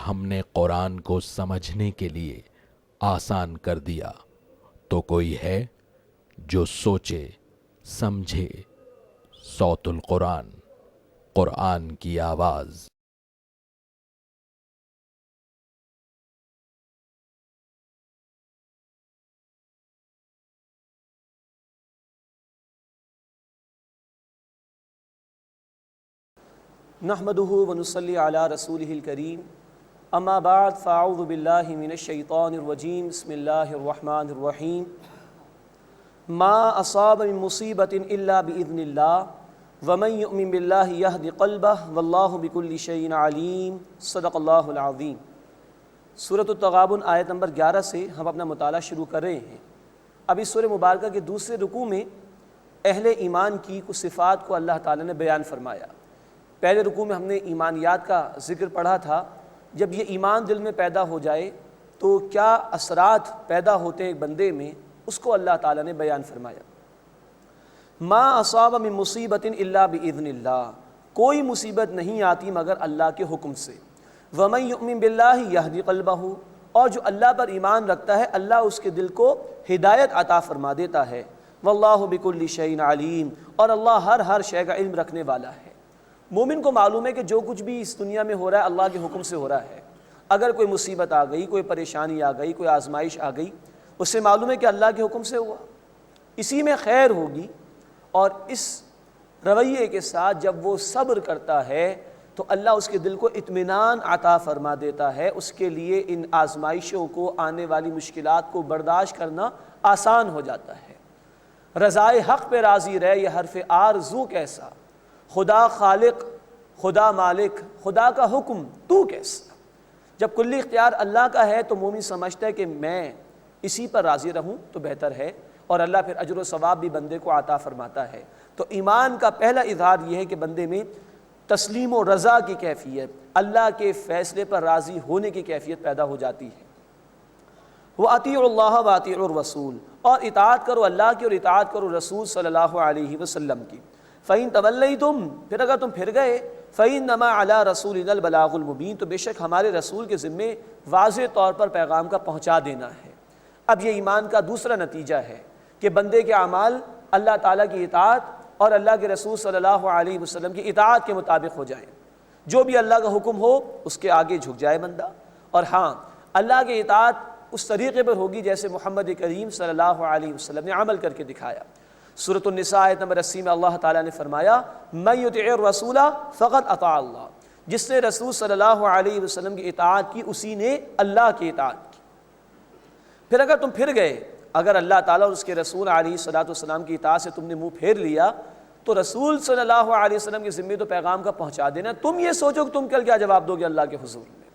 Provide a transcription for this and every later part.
ہم نے قرآن کو سمجھنے کے لیے آسان کر دیا، تو کوئی ہے جو سوچے سمجھے۔ صوت القرآن، قرآن کی آواز۔ نحمده ونصلي على رسوله الكريم اما بعد فاعوذ بالله من الشيطان الرجيم بسم الله الرحمن الرحيم ما اصاب من مصيبة الا باذن الله ومن يؤمن بالله يهد قلبه والله بكل شيء عليم صدق الله العظيم۔ سورۃ التغابن آیت نمبر 11 سے ہم اپنا مطالعہ شروع کر رہے ہیں۔ اب اس سورہ مبارکہ کے دوسرے رکوع میں اہل ایمان کی کچھ صفات کو اللہ تعالیٰ نے بیان فرمایا۔ پہلے رکوع میں ہم نے ایمانیات کا ذکر پڑھا تھا، جب یہ ایمان دل میں پیدا ہو جائے تو کیا اثرات پیدا ہوتے ہیں ایک بندے میں، اس کو اللہ تعالیٰ نے بیان فرمایا۔ ما اصاب من مصیبت الا باذن اللہ، کوئی مصیبت نہیں آتی مگر اللہ کے حکم سے۔ ومن یؤمن باللہ یہدی قلبہ، اور جو اللہ پر ایمان رکھتا ہے اللہ اس کے دل کو ہدایت عطا فرما دیتا ہے۔ واللہ بکل شیء علیم، اور اللہ ہر شے کا علم رکھنے والا ہے۔ مومن کو معلوم ہے کہ جو کچھ بھی اس دنیا میں ہو رہا ہے اللہ کے حکم سے ہو رہا ہے۔ اگر کوئی مصیبت آ گئی، کوئی پریشانی آ گئی، کوئی آزمائش آ گئی، اس سے معلوم ہے کہ اللہ کے حکم سے ہوا، اسی میں خیر ہوگی۔ اور اس رویے کے ساتھ جب وہ صبر کرتا ہے تو اللہ اس کے دل کو اطمینان عطا فرما دیتا ہے، اس کے لیے ان آزمائشوں کو، آنے والی مشکلات کو برداشت کرنا آسان ہو جاتا ہے۔ رضائے حق پہ راضی رہے، یہ حرف آرزو کیسا، خدا خالق، خدا مالک، خدا کا حکم تو کیسا۔ جب کلی اختیار اللہ کا ہے تو مومن سمجھتا ہے کہ میں اسی پر راضی رہوں تو بہتر ہے، اور اللہ پھر اجر و ثواب بھی بندے کو عطا فرماتا ہے۔ تو ایمان کا پہلا اظہار یہ ہے کہ بندے میں تسلیم و رضا کی کیفیت، اللہ کے فیصلے پر راضی ہونے کی کیفیت پیدا ہو جاتی ہے۔ وَأَطِيعُوا اللَّهَ وَأَطِيعُوا الرَّسُولَ، اور اطاعت کرو اللہ کی اور اطاعت کرو رسول صلی اللہ علیہ وسلم کی۔ فَإِن تَوَلَّيْتُمْ، پھر اگر تم پھر گئے، فَإِنَّمَا عَلَىٰ رَسُولِنَا الْبَلَاغُ الْمُبِينُ، تو بے شک ہمارے رسول کے ذمے واضح طور پر پیغام کا پہنچا دینا ہے۔ اب یہ ایمان کا دوسرا نتیجہ ہے کہ بندے کے اعمال اللہ تعالیٰ کی اطاعت اور اللہ کے رسول صلی اللہ علیہ وسلم کی اطاعت کے مطابق ہو جائیں۔ جو بھی اللہ کا حکم ہو اس کے آگے جھک جائے بندہ، اور ہاں اللہ کی اطاعت اس طریقے پر ہوگی جیسے محمد کریم صلی اللہ علیہ وسلم نے عمل کر کے دکھایا۔ سورۃ النساء آیت نمبر 80 میں اللہ تعالیٰ نے فرمایا من یطع الرسول فقد اطاع اللہ، جس نے رسول صلی اللہ علیہ وسلم کی اطاعت کی اسی نے اللہ کی اطاعت کی۔ پھر اگر تم پھر گئے، اگر اللہ تعالیٰ اور اس کے رسول علیہ الصلوۃ والسلام کی اطاعت سے تم نے منہ پھیر لیا تو رسول صلی اللہ علیہ وسلم کے ذمے تو پیغام کا پہنچا دینا، تم یہ سوچو کہ تم کل کیا جواب دو گے اللہ کے حضور میں۔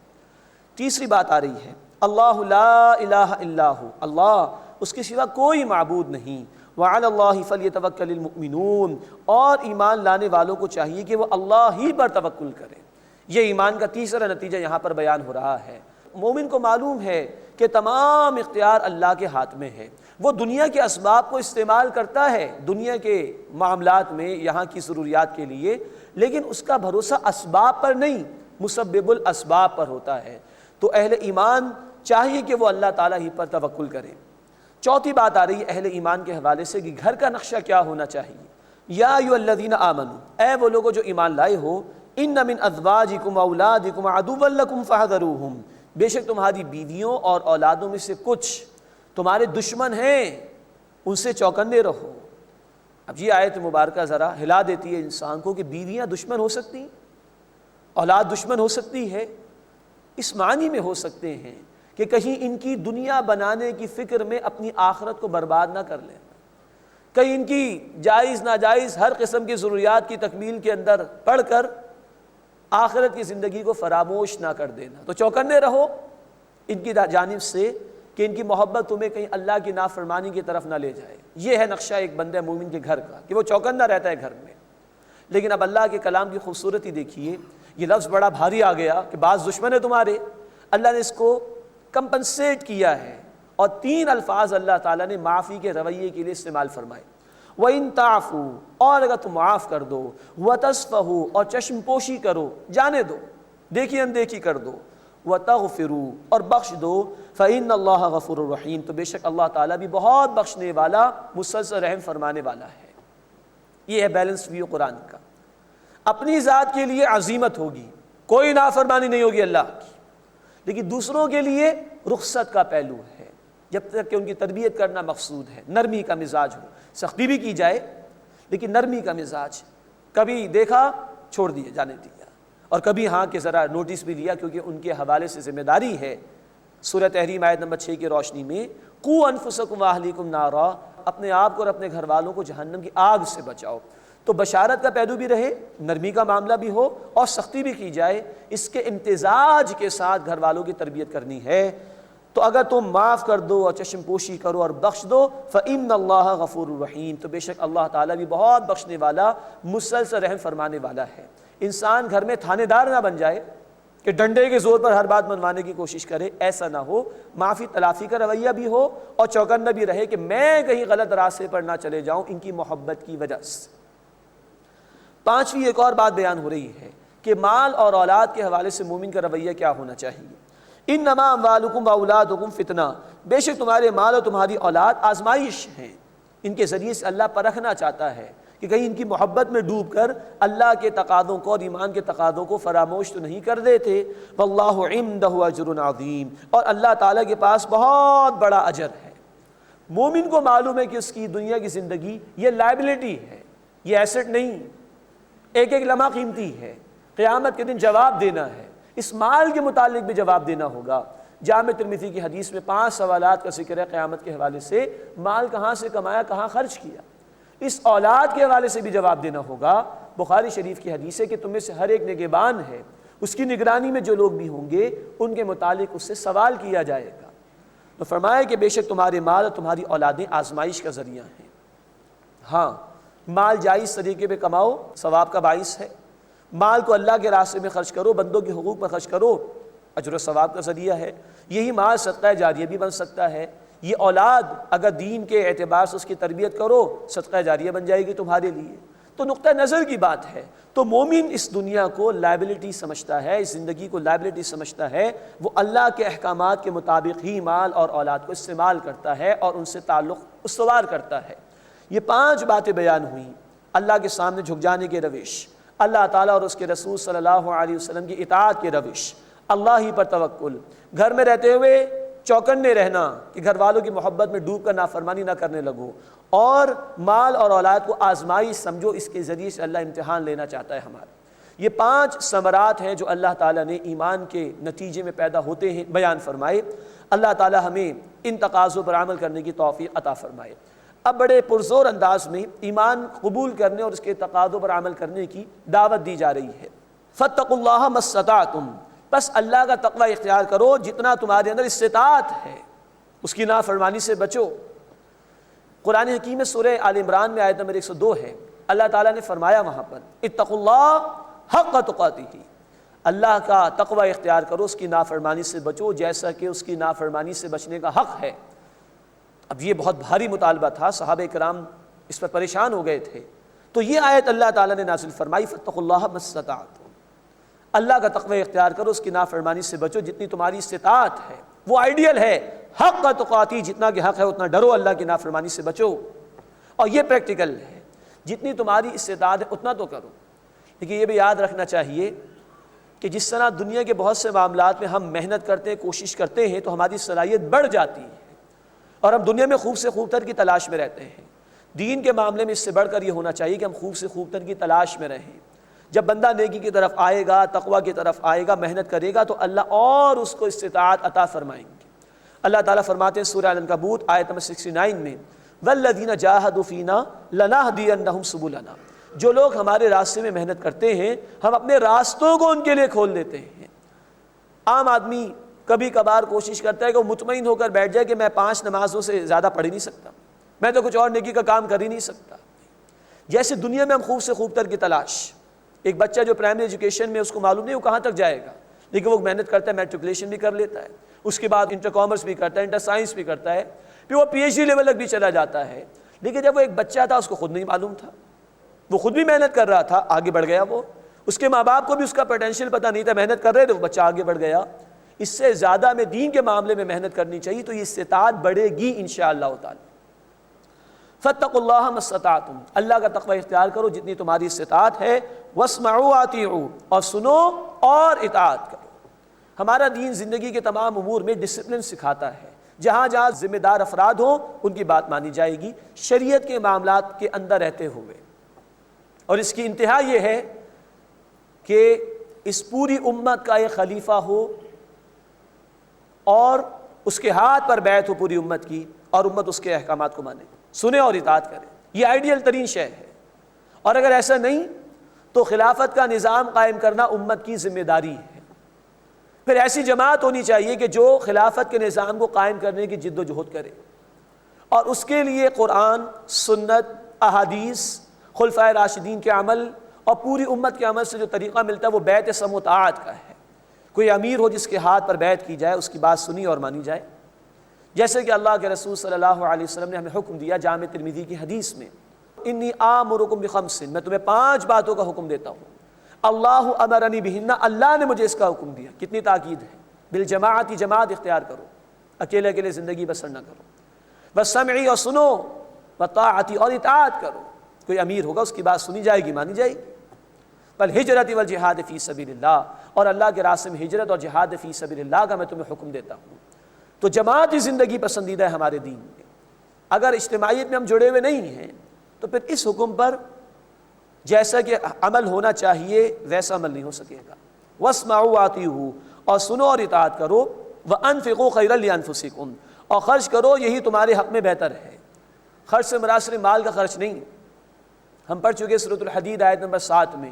تیسری بات آ رہی ہے اللہ لا الہ الا ہو، اللہ اس کے سوا کوئی معبود نہیں۔ وعلی اللہ فلیتوکل المؤمنون، اور ایمان لانے والوں کو چاہیے کہ وہ اللہ ہی پر توکل کریں۔ یہ ایمان کا تیسرا نتیجہ یہاں پر بیان ہو رہا ہے۔ مومن کو معلوم ہے کہ تمام اختیار اللہ کے ہاتھ میں ہے، وہ دنیا کے اسباب کو استعمال کرتا ہے دنیا کے معاملات میں، یہاں کی ضروریات کے لیے، لیکن اس کا بھروسہ اسباب پر نہیں، مسبب الاسباب پر ہوتا ہے۔ تو اہل ایمان چاہیے کہ وہ اللہ تعالیٰ ہی پر توکل کریں۔ چوتھی بات آ رہی ہے اہل ایمان کے حوالے سے کہ گھر کا نقشہ کیا ہونا چاہیے۔ یا ایھا الذین آمنوا، اے وہ لوگوں جو ایمان لائے ہو، ان من ازواجکم واولادکم عدوا لکم فاحذروہم، بے شک تمہاری بیویوں اور اولادوں میں سے کچھ تمہارے دشمن ہیں، ان سے چوکنے رہو۔ اب یہ آیت مبارکہ ذرا ہلا دیتی ہے انسان کو کہ بیویاں دشمن ہو سکتی ہیں، اولاد دشمن ہو سکتی ہے، اس معنی میں ہو سکتے ہیں کہ کہیں ان کی دنیا بنانے کی فکر میں اپنی آخرت کو برباد نہ کر لیں، کہیں ان کی جائز ناجائز ہر قسم کی ضروریات کی تکمیل کے اندر پڑھ کر آخرت کی زندگی کو فراموش نہ کر دینا۔ تو چوکنے رہو ان کی جانب سے کہ ان کی محبت تمہیں کہیں اللہ کی نافرمانی کی طرف نہ لے جائے۔ یہ ہے نقشہ ایک بندہ مومن کے گھر کا کہ وہ چوکنا رہتا ہے گھر میں۔ لیکن اب اللہ کے کلام کی خوبصورتی دیکھیے، یہ لفظ بڑا بھاری آ گیا کہ بعض دشمن ہیں تمہارے، اللہ نے اس کو کمپنسیٹ کیا ہے، اور 3 الفاظ اللہ تعالیٰ نے معافی کے رویے کے لیے استعمال فرمائے۔ وَإِن تَعْفُوا، اور اگر تم معاف کر دو، وَتَصْفَحُوا، اور چشم پوشی کرو، جانے دو، دیکھی اندیکھی کر دو، وَتَغْفِرُوا اور بخش دو فَإِنَّ اللَّهَ غَفُورٌ رَحِيمٌ تو بے شک اللہ تعالیٰ بھی بہت بخشنے والا مسلسل رحم فرمانے والا ہے۔ یہ ہے بیلنس ویو قرآن کا۔ اپنی ذات کے لیے عظیمت ہوگی، کوئی نافرمانی نہیں ہوگی اللہ کی، لیکن دوسروں کے لیے رخصت کا پہلو ہے، جب تک کہ ان کی تربیت کرنا مقصود ہے، نرمی کا مزاج ہو، سختی بھی کی جائے لیکن نرمی کا مزاج، کبھی دیکھا چھوڑ دیا جانے دیا، اور کبھی ہاں کہ ذرا نوٹس بھی لیا، کیونکہ ان کے حوالے سے ذمہ داری ہے۔ سورہ تحریم آیت نمبر 6 کی روشنی میں قُوا أَنفُسَكُمْ وَأَهْلِيكُمْ نَارًا اپنے آپ کو اور اپنے گھر والوں کو جہنم کی آگ سے بچاؤ۔ تو بشارت کا پہلو بھی رہے، نرمی کا معاملہ بھی ہو اور سختی بھی کی جائے، اس کے امتزاج کے ساتھ گھر والوں کی تربیت کرنی ہے۔ تو اگر تم معاف کر دو اور چشم پوشی کرو اور بخش دو فَإِنَّ اللَّهَ غَفُورٌ رَحِيمٌ تو بے شک اللہ تعالیٰ بھی بہت بخشنے والا مسلسل رحم فرمانے والا ہے۔ انسان گھر میں تھانے دار نہ بن جائے کہ ڈنڈے کے زور پر ہر بات منوانے کی کوشش کرے، ایسا نہ ہو، معافی تلافی کا رویہ بھی ہو اور چوکنا بھی رہے کہ میں کہیں غلط راستے پر نہ چلے جاؤں ان کی محبت کی وجہ سے۔ پانچویں ایک اور بات بیان ہو رہی ہے کہ مال اور اولاد کے حوالے سے مومن کا رویہ کیا ہونا چاہیے۔ انما اموالکم واولادکم فتنہ بے شک تمہارے مال اور تمہاری اولاد آزمائش ہیں، ان کے ذریعے سے اللہ پرکھنا چاہتا ہے کہ کہیں ان کی محبت میں ڈوب کر اللہ کے تقاضوں کو اور ایمان کے تقاضوں کو فراموش تو نہیں کر دیتے۔ واللہ عندہ اجر عظیم اور اللہ تعالیٰ کے پاس بہت بڑا اجر ہے۔ مومن کو معلوم ہے کہ اس کی دنیا کی زندگی یہ لائبلٹی ہے، یہ ایسٹ نہیں، ایک ایک لمحہ قیمتی ہے، قیامت کے دن جواب دینا ہے، اس مال کے متعلق بھی جواب دینا ہوگا۔ جامع ترمذی کی حدیث میں 5 سوالات کا ذکر ہے قیامت کے حوالے سے، مال کہاں سے کمایا، کہاں خرچ کیا، اس اولاد کے حوالے سے بھی جواب دینا ہوگا۔ بخاری شریف کی حدیث ہے کہ تم میں سے ہر ایک نگہبان ہے، اس کی نگرانی میں جو لوگ بھی ہوں گے ان کے متعلق اس سے سوال کیا جائے گا۔ تو فرمایا کہ بے شک تمہارے مال اور تمہاری اولادیں آزمائش کا ذریعہ ہیں۔ ہاں، مال جائز طریقے پہ کماؤ، ثواب کا باعث ہے، مال کو اللہ کے راستے میں خرچ کرو، بندوں کے حقوق پر خرچ کرو، اجر و ثواب کا ذریعہ ہے۔ یہی مال صدقہ جاریہ بھی بن سکتا ہے، یہ اولاد اگر دین کے اعتبار سے اس کی تربیت کرو صدقہ جاریہ بن جائے گی تمہارے لیے۔ تو نقطہ نظر کی بات ہے، تو مومن اس دنیا کو لائبلٹی سمجھتا ہے، اس زندگی کو لائبلٹی سمجھتا ہے، وہ اللہ کے احکامات کے مطابق ہی مال اور اولاد کو استعمال کرتا ہے اور ان سے تعلق استوار کرتا ہے۔ یہ 5 باتیں بیان ہوئیں، اللہ کے سامنے جھک جانے کے روش، اللہ تعالیٰ اور اس کے رسول صلی اللہ علیہ وسلم کی اطاعت کے روش، اللہ ہی پر توکل، گھر میں رہتے ہوئے چوکنے رہنا کہ گھر والوں کی محبت میں ڈوب کر نافرمانی نہ کرنے لگو، اور مال اور اولاد کو آزمائش سمجھو، اس کے ذریعے سے اللہ امتحان لینا چاہتا ہے ہمارا۔ یہ 5 ثمرات ہیں جو اللہ تعالیٰ نے ایمان کے نتیجے میں پیدا ہوتے ہیں بیان فرمائے۔ اللہ تعالیٰ ہمیں ان تقاضوں پر عمل کرنے کی توفیق عطا فرمائے۔ اب بڑے پرزور انداز میں ایمان قبول کرنے اور اس کے تقاضوں پر عمل کرنے کی دعوت دی جا رہی ہے۔ فاتقوا اللہ ما استطعتم بس اللہ کا تقوی اختیار کرو جتنا تمہارے اندر استطاعت ہے، اس کی نافرمانی سے بچو۔ قرآن حکیم میں سورہ آل عمران میں آیت نمبر 102 ہے، اللہ تعالیٰ نے فرمایا وہاں پر اتقوا اللہ حق تقاتہ، اللہ کا تقوی اختیار کرو، اس کی نافرمانی سے بچو جیسا کہ اس کی نافرمانی سے بچنے کا حق ہے۔ اب یہ بہت بھاری مطالبہ تھا، صحابہ کرام اس پر پریشان ہو گئے تھے، تو یہ آیت اللہ تعالیٰ نے نازل فرمائی فاتقوا اللہ ما استطعتم، اللہ کا تقوی اختیار کرو، اس کی نافرمانی سے بچو جتنی تمہاری استطاعت ہے، وہ آئیڈیل ہے، حق تقاتی، جتنا کہ حق ہے اتنا ڈرو، اللہ کی نافرمانی سے بچو، اور یہ پریکٹیکل ہے، جتنی تمہاری استطاعت ہے اتنا تو کرو۔ لیکن یہ بھی یاد رکھنا چاہیے کہ جس طرح دنیا کے بہت سے معاملات میں ہم محنت کرتے ہیں، کوشش کرتے ہیں، تو ہماری صلاحیت بڑھ جاتی ہے اور ہم دنیا میں خوب سے خوب تر کی تلاش میں رہتے ہیں۔ دین کے معاملے میں اس سے بڑھ کر یہ ہونا چاہیے کہ ہم خوب سے خوب تر کی تلاش میں رہیں۔ جب بندہ نیکی کی طرف آئے گا، تقوی کی طرف آئے گا، محنت کرے گا، تو اللہ اور اس کو استطاعت عطا فرمائیں گے۔ اللہ تعالیٰ فرماتے ہیں سورہ العنکبوت آیت نمبر 69 میں وَالَّذِينَ جَاهَدُوا فِينَا لَنَهْدِيَنَّهُمْ سُبُلَنَا، جو لوگ ہمارے راستے میں محنت کرتے ہیں ہم اپنے راستوں کو ان کے لیے کھول دیتے ہیں۔ عام آدمی کبھی کبھار کوشش کرتا ہے کہ وہ مطمئن ہو کر بیٹھ جائے کہ میں 5 نمازوں سے زیادہ پڑھ ہی نہیں سکتا، میں تو کچھ اور نیکی کا کام کر ہی نہیں سکتا۔ جیسے دنیا میں ہم خوب سے خوب تر کی تلاش، ایک بچہ جو پرائمری ایجوکیشن میں اس کو معلوم نہیں وہ کہاں تک جائے گا، لیکن وہ محنت کرتا ہے، میٹریکولیشن بھی کر لیتا ہے، اس کے بعد انٹر کامرس بھی کرتا ہے، انٹر سائنس بھی کرتا ہے، پھر وہ PhD لیول تک بھی چلا جاتا ہے۔ لیکن جب وہ ایک بچہ تھا اس کو خود نہیں معلوم تھا، وہ خود بھی محنت کر رہا تھا، آگے بڑھ گیا وہ، اس کے ماں باپ کو بھی اس کا پوٹینشیل پتہ نہیں تھا، محنت کر رہے تھے، وہ بچہ آگے بڑھ گیا۔ اس سے زیادہ میں دین کے معاملے میں محنت کرنی چاہیے، تو یہ استطاعت بڑھے گی انشاءاللہ تعالی۔ فاتقوا اللہ ما استطعتم، اللہ کا تقوی اختیار کرو جتنی تمہاری استطاعت ہے، واسمعوا واطیعوا، اور سنو اور اطاعت کرو۔ ہمارا دین زندگی کے تمام امور میں ڈسپلن سکھاتا ہے، جہاں جہاں ذمہ دار افراد ہوں ان کی بات مانی جائے گی شریعت کے معاملات کے اندر رہتے ہوئے، اور اس کی انتہا یہ ہے کہ اس پوری امت کا ایک خلیفہ ہو اور اس کے ہاتھ پر بیعت ہو پوری امت کی، اور امت اس کے احکامات کو مانے، سنے اور اطاعت کرے۔ یہ آئیڈیل ترین شے ہے، اور اگر ایسا نہیں تو خلافت کا نظام قائم کرنا امت کی ذمہ داری ہے۔ پھر ایسی جماعت ہونی چاہیے کہ جو خلافت کے نظام کو قائم کرنے کی جد و جہد کرے، اور اس کے لیے قرآن، سنت، احادیث، خلفائے راشدین کے عمل اور پوری امت کے عمل سے جو طریقہ ملتا ہے وہ بیعت سمع و طاعت کا ہے۔ کوئی امیر ہو جس کے ہاتھ پر بیعت کی جائے، اس کی بات سنی اور مانی جائے، جیسے کہ اللہ کے رسول صلی اللہ علیہ وسلم نے ہمیں حکم دیا جامع ترمذی کی حدیث میں، انی آمرکم بخمس، میں تمہیں 5 باتوں کا حکم دیتا ہوں، اللہ امرنی بہن، اللہ نے مجھے اس کا حکم دیا۔ کتنی تاکید ہے، بالجماعت، جماعت اختیار کرو، اکیلے اکیلے زندگی بسر نہ کرو، والسمع، اور سنو، والطاعت، اور اطاعت کرو۔ کوئی امیر ہوگا اس کی بات سنی جائے گی، مانی جائے گی۔ والہجرۃ والجہاد فی سبیل اللہ، اور اللہ کے راستے میں ہجرت اور جہاد فی سبیل اللہ کا میں تمہیں حکم دیتا ہوں۔ تو جماعتی زندگی پسندیدہ ہے ہمارے دین میں۔ اگر اجتماعیت میں ہم جڑے ہوئے نہیں ہیں تو پھر اس حکم پر جیسا کہ عمل ہونا چاہیے ویسا عمل نہیں ہو سکے گا۔ واسمعوا واطیعوا، اور سنو اور اطاعت کرو، وانفقوا خیرا لانفسکم، اور خرچ کرو یہی تمہارے حق میں بہتر ہے۔ خرچ سے مراد صرف مال کا خرچ نہیں، ہم پڑھ چکے سورۃ الحدید آیت نمبر 7 میں،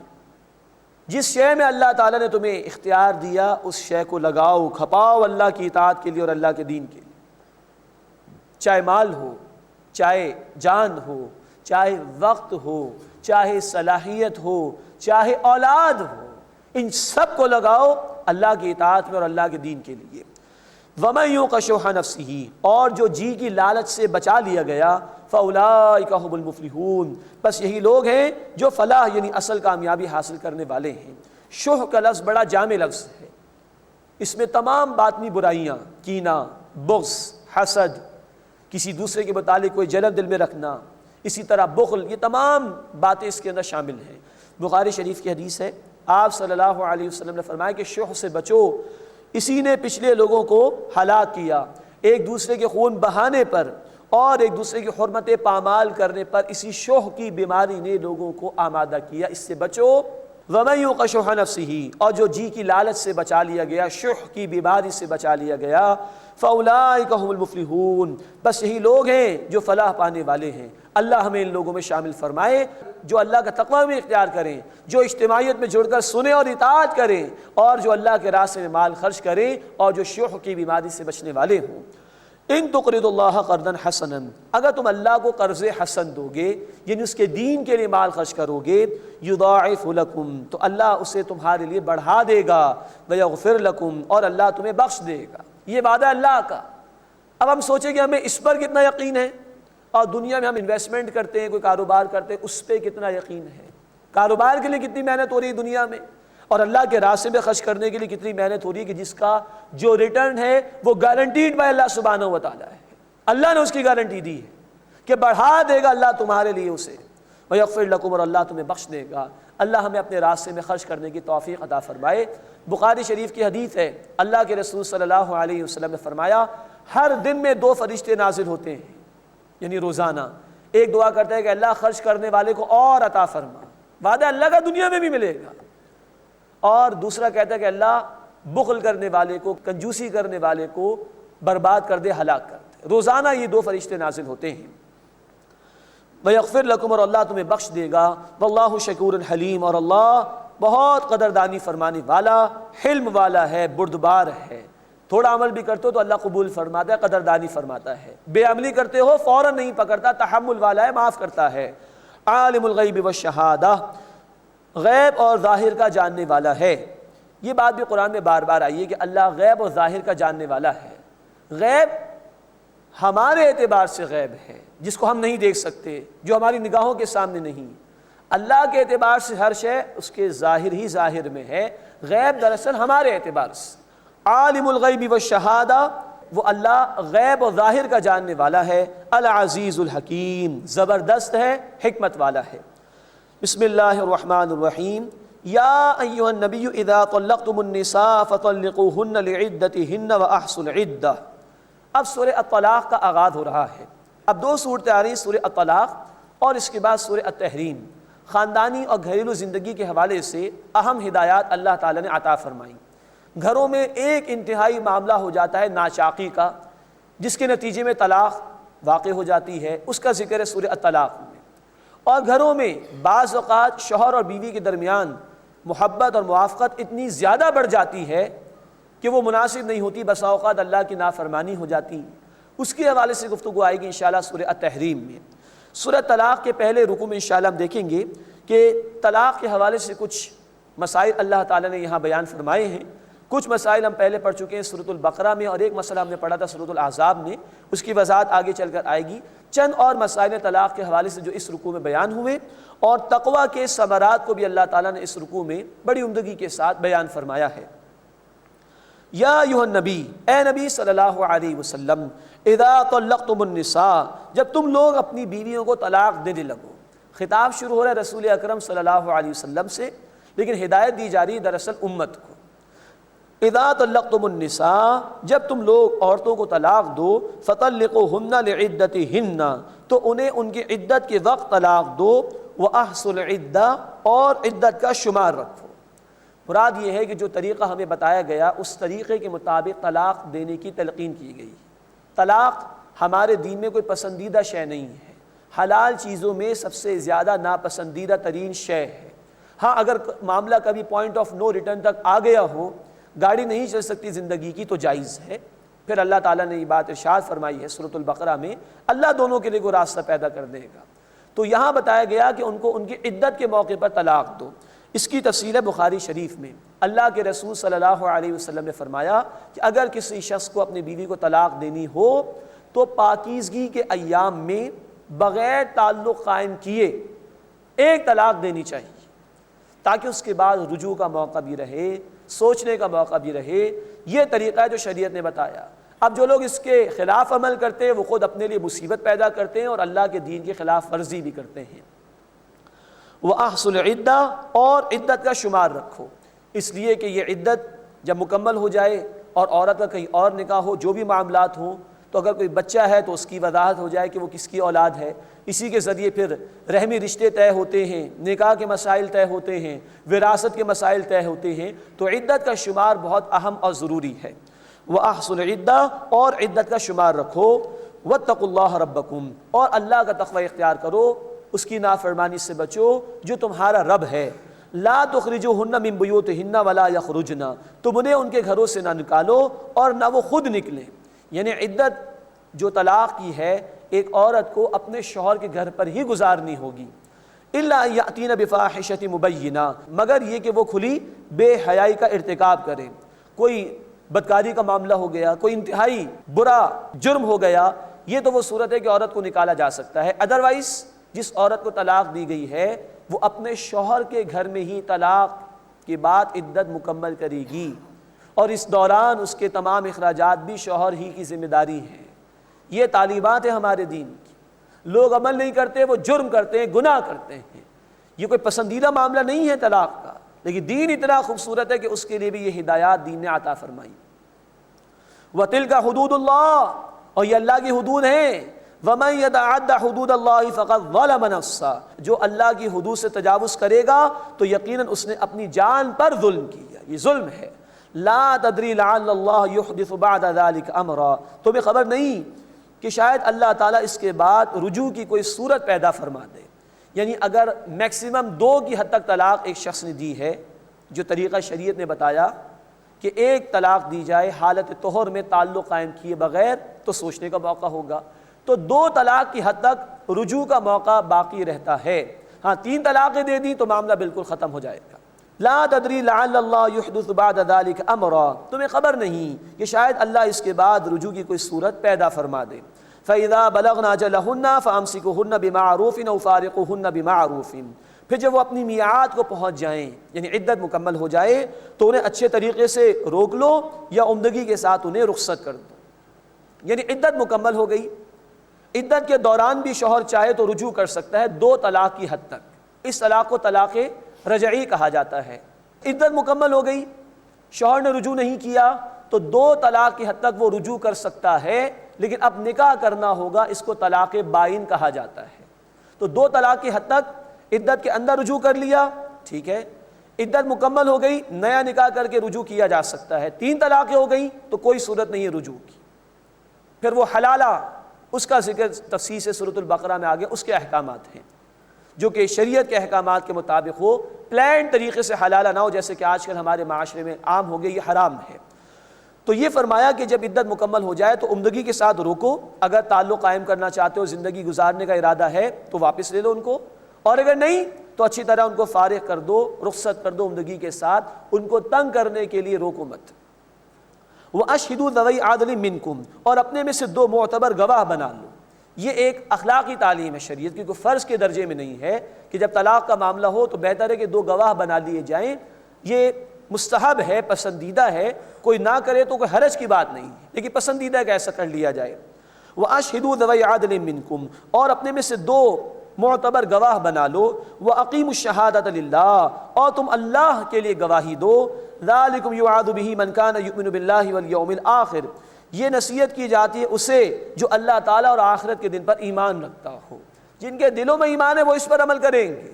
جس شے میں اللہ تعالیٰ نے تمہیں اختیار دیا اس شے کو لگاؤ، کھپاؤ اللہ کی اطاعت کے لیے اور اللہ کے دین کے لیے، چاہے مال ہو، چاہے جان ہو، چاہے وقت ہو، چاہے صلاحیت ہو، چاہے اولاد ہو، ان سب کو لگاؤ اللہ کی اطاعت میں اور اللہ کے دین کے لیے۔ وَمَن يُوقَ شُحَّ نَفْسِهِ، اور جو جی کی لالچ سے بچا لیا گیا، فَأُولَٰئِكَ هُمُ الْمُفْلِحُونَ، بس یہی لوگ ہیں جو فلاح یعنی اصل کامیابی حاصل کرنے والے ہیں۔ شح کا لفظ بڑا جامع لفظ ہے، اس میں تمام باطنی برائیاں، کینہ، بغض، حسد، کسی دوسرے کے متعلق کوئی جلن دل میں رکھنا، اسی طرح بخل، یہ تمام باتیں اس کے اندر شامل ہیں۔ بخاری شریف کی حدیث ہے، آپ صلی اللہ علیہ وسلم نے فرمایا کہ شح سے بچو، اسی نے پچھلے لوگوں کو ہلاک کیا، ایک دوسرے کے خون بہانے پر اور ایک دوسرے کی حرمتیں پامال کرنے پر اسی شح کی بیماری نے لوگوں کو آمادہ کیا، اس سے بچو۔ وَمَن يُوقَ شُحَّ نَفْسِهِ، اور جو جی کی لالچ سے بچا لیا گیا، شح کی بیماری سے بچا لیا گیا، فَأُولَٰئِكَ هُمُ الْمُفْلِحُونَ، بس یہی لوگ ہیں جو فلاح پانے والے ہیں۔ اللہ ہمیں ان لوگوں میں شامل فرمائے جو اللہ کا تقوی میں اختیار کریں، جو اجتماعیت میں جڑ کر سنیں اور اطاعت کریں، اور جو اللہ کے راستے میں مال خرچ کریں، اور جو شح کی بیماری سے بچنے والے ہوں۔ ان تقرضوا اللہ قرضا حسنا، اگر تم اللہ کو قرض حسن دو گے، یعنی اس کے دین کے لیے مال خرچ کرو گے، یضاعف لکم، تو اللہ اسے تمہارے لیے بڑھا دے گا، ویغفر لکم، اور اللہ تمہیں بخش دے گا۔ یہ وعدہ اللہ کا۔ اب ہم سوچیں کہ ہمیں اس پر کتنا یقین ہے، اور دنیا میں ہم انویسٹمنٹ کرتے ہیں، کوئی کاروبار کرتے ہیں، اس پہ کتنا یقین ہے، کاروبار کے لیے کتنی محنت ہو رہی ہے دنیا میں، اور اللہ کے راستے میں خرچ کرنے کے لیے کتنی محنت ہو رہی ہے کہ جس کا جو ریٹرن ہے وہ گارنٹیڈ بائی اللہ سبحانہ و تعالیٰ ہے۔ اللہ نے اس کی گارنٹی دی ہے کہ بڑھا دے گا اللہ تمہارے لیے اسے، وَيَغْفِرْ لَكُمْ، اور اللہ تمہیں بخش دے گا۔ اللہ ہمیں اپنے راستے میں خرچ کرنے کی توفیق عطا فرمائے۔ بخاری شریف کی حدیث ہے، اللہ کے رسول صلی اللہ علیہ وسلم نے فرمایا، ہر دن میں 2 فرشتے نازل ہوتے ہیں، یعنی روزانہ۔ ایک دعا کرتا ہے کہ اللہ خرچ کرنے والے کو اور عطا فرما، وعدہ اللہ کا دنیا میں بھی ملے گا، اور دوسرا کہتا ہے کہ اللہ بخل کرنے والے کو، کنجوسی کرنے والے کو برباد کر دے، ہلاک کر دے۔ روزانہ یہ 2 فرشتے نازل ہوتے ہیں۔ وَيَغْفِرْ لَكُمْ، اور اللہ تمہیں بخش دے گا۔ وَاللَّهُ شَكُورٌ حَلِيمٌ، اور اللہ بہت قدردانی فرمانے والا، حلم والا ہے، بردبار ہے۔ تھوڑا عمل بھی کرتے ہو تو اللہ قبول فرماتا ہے، قدردانی فرماتا ہے۔ بے عملی کرتے ہو فوراً نہیں پکڑتا، تحمل والا ہے، معاف کرتا ہے۔ عالم الغیب والشہادہ، غیب اور ظاہر کا جاننے والا ہے۔ یہ بات بھی قرآن میں بار بار آئی ہے کہ اللہ غیب اور ظاہر کا جاننے والا ہے۔ غیب ہمارے اعتبار سے غیب ہے، جس کو ہم نہیں دیکھ سکتے، جو ہماری نگاہوں کے سامنے نہیں۔ اللہ کے اعتبار سے ہر شے اس کے ظاہر ہی ظاہر میں ہے، غیب دراصل ہمارے اعتبار سے۔ عالم الغیب والشہادہ، وہ اللہ غیب و ظاہر کا جاننے والا ہے، العزیز الحکیم، زبردست ہے، حکمت والا ہے۔ بسم اللہ الرحمن الرحیم۔ یا ایھا النبی اذا طلقتم النساء فطلقوہن لعدتہن واحصوا العدہ۔ اب سورہ الطلاق کا آغاز ہو رہا ہے۔ اب دو صورتیں آ رہی ہیں، سورہ الطلاق اور اس کے بعد سورہ التحریم۔ خاندانی اور گھریلو زندگی کے حوالے سے اہم ہدایات اللہ تعالیٰ نے عطا فرمائیں۔ گھروں میں ایک انتہائی معاملہ ہو جاتا ہے ناچاقی کا، جس کے نتیجے میں طلاق واقع ہو جاتی ہے، اس کا ذکر ہے سورہ الطلاق میں۔ اور گھروں میں بعض اوقات شوہر اور بیوی کے درمیان محبت اور موافقت اتنی زیادہ بڑھ جاتی ہے کہ وہ مناسب نہیں ہوتی، بسا اوقات اللہ کی نافرمانی ہو جاتی، اس کے حوالے سے گفتگو آئے گی انشاءاللہ سورہ التحریم میں۔ سورہ طلاق کے پہلے رکوع میں انشاءاللہ ہم دیکھیں گے کہ طلاق کے حوالے سے کچھ مسائل اللہ تعالیٰ نے یہاں بیان فرمائے ہیں۔ کچھ مسائل ہم پہلے پڑھ چکے ہیں سورۃ البقرہ میں، اور ایک مسئلہ ہم نے پڑھا تھا سورۃ الاحزاب میں، اس کی وضاحت آگے چل کر آئے گی۔ چند اور مسائل طلاق کے حوالے سے جو اس رکوع میں بیان ہوئے، اور تقویٰ کے ثمرات کو بھی اللہ تعالیٰ نے اس رکوع میں بڑی عمدگی کے ساتھ بیان فرمایا ہے۔ یا ایھا النبی، اے نبی صلی اللہ علیہ وسلم، اذا طلقتم النساء، جب تم لوگ اپنی بیویوں کو طلاق دینے لگو۔ خطاب شروع ہو رہا ہے رسول اکرم صلی اللہ علیہ وسلم سے، لیکن ہدایت دی جا رہی ہے دراصل امت کو۔ اذا طلقتم النساء، جب تم لوگ عورتوں کو طلاق دو، فطلقوہن لعدتہن، تو انہیں ان کی عدت کے وقت طلاق دو، واحصوا العدہ، اور عدت کا شمار رکھو۔ مراد یہ ہے کہ جو طریقہ ہمیں بتایا گیا اس طریقے کے مطابق طلاق دینے کی تلقین کی گئی۔ طلاق ہمارے دین میں کوئی پسندیدہ شے نہیں ہے، حلال چیزوں میں سب سے زیادہ ناپسندیدہ ترین شے ہے۔ ہاں اگر معاملہ کبھی پوائنٹ آف نو ریٹرن تک آ گیا ہو، گاڑی نہیں چل سکتی زندگی کی، تو جائز ہے۔ پھر اللہ تعالیٰ نے یہ بات ارشاد فرمائی ہے سورۃ البقرہ میں، اللہ دونوں کے لیے کوئی راستہ پیدا کر دے گا۔ تو یہاں بتایا گیا کہ ان کو ان کی عدت کے موقع پر طلاق دو۔ اس کی تفصیل ہے بخاری شریف میں۔ اللہ کے رسول صلی اللہ علیہ وسلم نے فرمایا کہ اگر کسی شخص کو اپنی بیوی کو طلاق دینی ہو تو پاکیزگی کے ایام میں بغیر تعلق قائم کیے ایک طلاق دینی چاہیے، تاکہ اس کے بعد رجوع کا موقع بھی رہے، سوچنے کا موقع بھی رہے۔ یہ طریقہ ہے جو شریعت نے بتایا۔ اب جو لوگ اس کے خلاف عمل کرتے ہیں وہ خود اپنے لیے مصیبت پیدا کرتے ہیں اور اللہ کے دین کی خلاف ورزی بھی کرتے ہیں۔ وَأَحْصُوا الْعِدَّةَ، اور عدت کا شمار رکھو، اس لیے کہ یہ عدت جب مکمل ہو جائے اور عورت کا کہیں اور نکاح ہو، جو بھی معاملات ہوں، تو اگر کوئی بچہ ہے تو اس کی وضاحت ہو جائے کہ وہ کس کی اولاد ہے۔ اسی کے ذریعے پھر رحمی رشتے طے ہوتے ہیں، نکاح کے مسائل طے ہوتے ہیں، وراثت کے مسائل طے ہوتے ہیں۔ تو عدت کا شمار بہت اہم اور ضروری ہے۔ وَأَحْصُوا الْعِدَّةَ، اور عدت کا شمار رکھو۔ وَاتَّقُوا اللَّهَ رَبَّكُمْ، اور اللہ کا تقوی اختیار کرو، اس کی نافرمانی سے بچو جو تمہارا رب ہے۔ لا تخرجوہن من بیوتہن ولا یخرجن، تم انہیں ان کے گھروں سے نہ نکالو اور نہ وہ خود نکلیں۔ یعنی عدت جو طلاق کی ہے ایک عورت کو اپنے شوہر کے گھر پر ہی گزارنی ہوگی، الا ان یاتین بفاحشۃ مبینہ، مگر یہ کہ وہ کھلی بے حیائی کا ارتکاب کریں۔ کوئی بدکاری کا معاملہ ہو گیا، کوئی انتہائی برا جرم ہو گیا، یہ تو وہ صورت ہے کہ عورت کو نکالا جا سکتا ہے۔ ادروائز جس عورت کو طلاق دی گئی ہے وہ اپنے شوہر کے گھر میں ہی طلاق کے بعد عدت مکمل کرے گی، اور اس دوران اس کے تمام اخراجات بھی شوہر ہی کی ذمہ داری ہیں۔ یہ تعلیمات ہیں ہمارے دین کی۔ لوگ عمل نہیں کرتے، وہ جرم کرتے ہیں، گناہ کرتے ہیں۔ یہ کوئی پسندیدہ معاملہ نہیں ہے طلاق کا، لیکن دین اتنا خوبصورت ہے کہ اس کے لیے بھی یہ ہدایات دین نے عطا فرمائی۔ وَتِلْكَ حُدُودُ اللَّهِ، اور یہ اللہ کی حدود ہیں۔ وَمَن يَتَعَدَّ حُدُودَ اللَّهِ فَقَدْ ظَلَمَ نَفْسَهُ، جو اللہ کی حدود سے تجاوز کرے گا تو یقیناً اس نے اپنی جان پر ظلم کیا، یہ ظلم ہے۔ لا تدری لعل اللہ یحدث بعد ذلك امرا، تمہیں خبر نہیں کہ شاید اللہ تعالیٰ اس کے بعد رجوع کی کوئی صورت پیدا فرما دے۔ یعنی اگر میکسیمم 2 کی حد تک طلاق ایک شخص نے دی ہے، جو طریقہ شریعت نے بتایا کہ ایک طلاق دی جائے حالت طہر میں تعلق قائم کیے بغیر، تو سوچنے کا موقع ہوگا۔ تو 2 طلاق کی حد تک رجوع کا موقع باقی رہتا ہے۔ ہاں 3 طلاقیں دے دی تو معاملہ بالکل ختم ہو جائے گا۔ لا تدری لعل اللہ یحدث بعد ذلك امرا، تمہیں خبر نہیں کہ شاید اللہ اس کے بعد رجوع کی کوئی صورت پیدا فرما دے۔ فَإِذَا بَلَغْنَ أَجَلَهُنَّ فَأَمْسِكُوهُنَّ بِمَعْرُوفٍ أَوْ فَارِقُوهُنَّ بِمَعْرُوفٍ، پھر جب وہ اپنی میعاد کو پہنچ جائیں یعنی عدت مکمل ہو جائے تو انہیں اچھے طریقے سے روک لو یا عمدگی کے ساتھ انہیں رخصت کر دو۔ یعنی عدت مکمل ہو گئی، عدت کے دوران بھی شوہر چاہے تو رجوع کر سکتا ہے 2 طلاق کی حد تک، اس طلاق کو طلاق رجعی کہا جاتا ہے۔ عدت مکمل ہو گئی، شوہر نے رجوع نہیں کیا تو 2 طلاق کی حد تک وہ رجوع کر سکتا ہے، لیکن اب نکاح کرنا ہوگا، اس کو طلاق بائن کہا جاتا ہے۔ تو 2 طلاق کی حد تک عدت کے اندر رجوع کر لیا، ٹھیک ہے، عدت مکمل ہو گئی، نیا نکاح کر کے رجوع کیا جا سکتا ہے۔ 3 طلاقیں ہو گئیں تو کوئی صورت نہیں ہے رجوع کی۔ پھر وہ حلالہ، اس کا ذکر تفصیل سے سورۃ البقرہ میں آگے اس کے احکامات ہیں، جو کہ شریعت کے احکامات کے مطابق ہو، پلان طریقے سے حلالہ نہ ہو جیسے کہ آج کل ہمارے معاشرے میں عام ہو گئے، یہ حرام ہے۔ تو یہ فرمایا کہ جب عدت مکمل ہو جائے تو عمدگی کے ساتھ روکو، اگر تعلق قائم کرنا چاہتے ہو، زندگی گزارنے کا ارادہ ہے تو واپس لے لو ان کو، اور اگر نہیں تو اچھی طرح ان کو فارغ کر دو، رخصت کر دو عمدگی کے ساتھ، ان کو تنگ کرنے کے لیے روکو مت۔ وَأَشْهِدُوا ذَوَيْ عَدْلٍ مِّنْكُمْ، اور اپنے میں سے 2 معتبر گواہ بنا لو۔ یہ ایک اخلاقی تعلیم ہے شریعت کی، کوئی فرض کے درجے میں نہیں ہے کہ جب طلاق کا معاملہ ہو تو بہتر ہے کہ 2 گواہ بنا لیے جائیں، یہ مستحب ہے، پسندیدہ ہے، کوئی نہ کرے تو کوئی حرج کی بات نہیں ہے، لیکن پسندیدہ ہے کہ ایسا کر لیا جائے۔ وَأَشْهِدُوا ذَوَيْ عَدْلٍ مِّنْكُمْ، اور اپنے میں سے 2 معتبر گواہ بنا لو۔ وَأَقِيمُوا الشَّهَادَةَ لِلَّهِ، اور تم اللہ کے لیے گواہی دو۔ ذَلِكُمْ يُوعَظُ بِهِ مَنْ كَانَ يُؤْمِنُ بِاللَّهِ وَالْيَوْمِ الْآخِرِ، یہ نصیحت کی جاتی ہے اسے جو اللہ تعالیٰ اور آخرت کے دن پر ایمان رکھتا ہو۔ جن کے دلوں میں ایمان ہے وہ اس پر عمل کریں گے،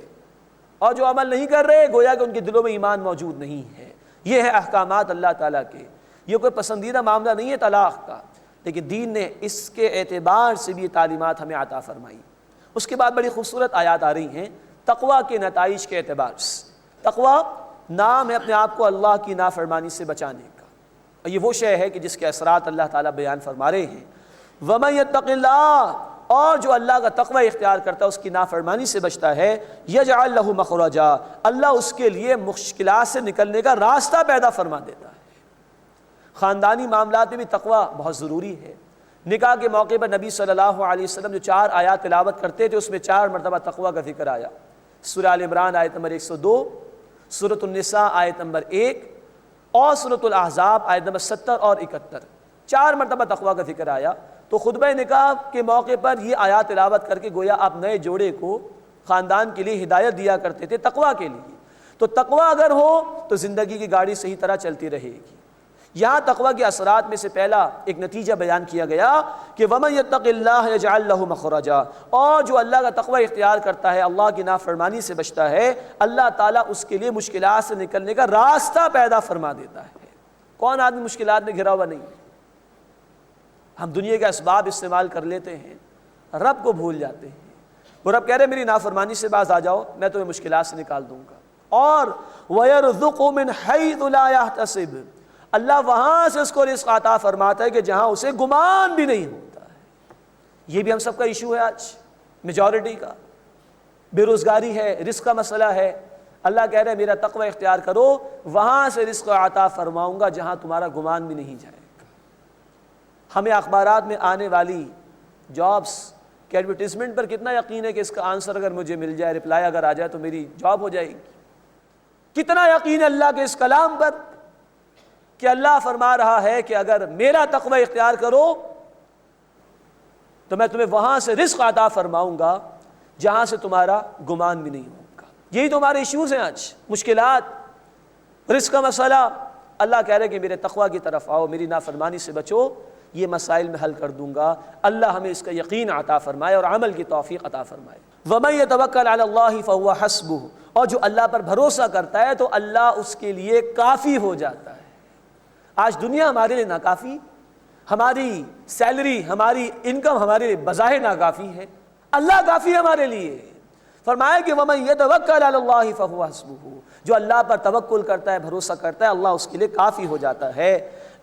اور جو عمل نہیں کر رہے گویا کہ ان کے دلوں میں ایمان موجود نہیں ہے۔ یہ ہے احکامات اللہ تعالیٰ کے، یہ کوئی پسندیدہ معاملہ نہیں ہے طلاق کا، لیکن دین نے اس کے اعتبار سے بھی یہ تعلیمات ہمیں عطا فرمائی۔ اس کے بعد بڑی خوبصورت آیات آ رہی ہیں تقویٰ کے نتائج کے اعتبار سے۔ تقویٰ نام ہے اپنے آپ کو اللہ کی نافرمانی سے بچانے کا، اور یہ وہ شے ہے کہ جس کے اثرات اللہ تعالیٰ بیان فرما رہے ہیں۔ وَمَن يَتَّقِ اللَّهَ، اور جو اللہ کا تقوی اختیار کرتا ہے، اس کی نافرمانی سے بچتا ہے، يَجْعَلْ لَهُ مَخْرَجًا، اللہ اس کے لیے مشکلات سے نکلنے کا راستہ پیدا فرما دیتا ہے۔ خاندانی معاملات میں بھی تقوی بہت ضروری ہے۔ نکاح کے موقع پر نبی صلی اللہ علیہ وسلم جو 4 آیات تلاوت کرتے تھے اس میں 4 مرتبہ تقوی کا ذکر آیا۔ سورہ آل عمران آیت نمبر 102، سورۃ النساء آیت نمبر 1، اور سورۃ الاحزاب آیت نمبر 70 اور 71، 4 مرتبہ تقوی کا ذکر آیا۔ تو خطبہ نکاح کے موقع پر یہ آیات تلاوت کر کے گویا آپ نئے جوڑے کو خاندان کے لیے ہدایت دیا کرتے تھے تقوی کے لیے۔ تو تقوی اگر ہو تو زندگی کی گاڑی صحیح طرح چلتی رہے گی۔ یہاں تقوی کے اثرات میں سے پہلا ایک نتیجہ بیان کیا گیا کہ وَمَن يَتَّقِ اللَّهَ يَجْعَلْ لَهُ مَخْرَجًا، اور جو اللہ کا تقوی اختیار کرتا ہے، اللہ کی نافرمانی سے بچتا ہے، اللہ تعالیٰ اس کے لیے مشکلات سے نکلنے کا راستہ پیدا فرما دیتا ہے۔ کون آدمی مشکلات میں گھرا ہوا نہیں ہے؟ ہم دنیا کے اسباب استعمال کر لیتے ہیں، رب کو بھول جاتے ہیں۔ وہ رب کہہ رہے میری نافرمانی سے باز آ جاؤ، میں تمہیں مشکلات سے نکال دوں گا۔ اور وَيَرْزُقُ مِنْ حَيْثُ لَا يَحْتَسِبُ، اللہ وہاں سے اس کو رزق عطا فرماتا ہے کہ جہاں اسے گمان بھی نہیں ہوتا ہے۔ یہ بھی ہم سب کا ایشو ہے آج، میجورٹی کا، بے روزگاری ہے، رزق کا مسئلہ ہے۔ اللہ کہہ رہے میرا تقوی اختیار کرو، وہاں سے رزق عطا فرماؤں گا جہاں تمہارا گمان بھی نہیں جائے گا۔ ہمیں اخبارات میں آنے والی جابس کے ایڈورٹیزمنٹ پر کتنا یقین ہے کہ اس کا آنسر اگر مجھے مل جائے، رپلائی اگر آ جائے تو میری جاب ہو جائے گی؟ کتنا یقین ہے اللہ کے اس کلام پر کہ اللہ فرما رہا ہے کہ اگر میرا تقوی اختیار کرو تو میں تمہیں وہاں سے رزق عطا فرماؤں گا جہاں سے تمہارا گمان بھی نہیں ہوگا۔ یہی تو ہمارے ایشوز ہیں آج، مشکلات، رزق کا مسئلہ۔ اللہ کہہ رہے کہ میرے تقوی کی طرف آؤ، میری نافرمانی سے بچو، یہ مسائل میں حل کر دوں گا۔ اللہ ہمیں اس کا یقین عطا فرمائے اور عمل کی توفیق عطا فرمائے۔ وَمَن يَتَوَكَّلْ عَلَى اللَّهِ فَهُوَ حَسْبُهُ، اور جو اللہ پر بھروسہ کرتا ہے تو اللہ اس کے لیے کافی ہو جاتا ہے۔ آج دنیا ہمارے لیے ناکافی، ہماری سیلری، ہماری انکم ہمارے لیے بظاہر ناکافی ہے، اللہ کافی ہے ہمارے لیے۔ فرمایا کہ وَمَن يَتَوَكَّلْ عَلَى اللَّهِ فَهُوَ حَسْبُهُ، جو اللہ پر توکل کرتا ہے، بھروسہ کرتا ہے، اللہ اس کے لیے کافی ہو جاتا ہے۔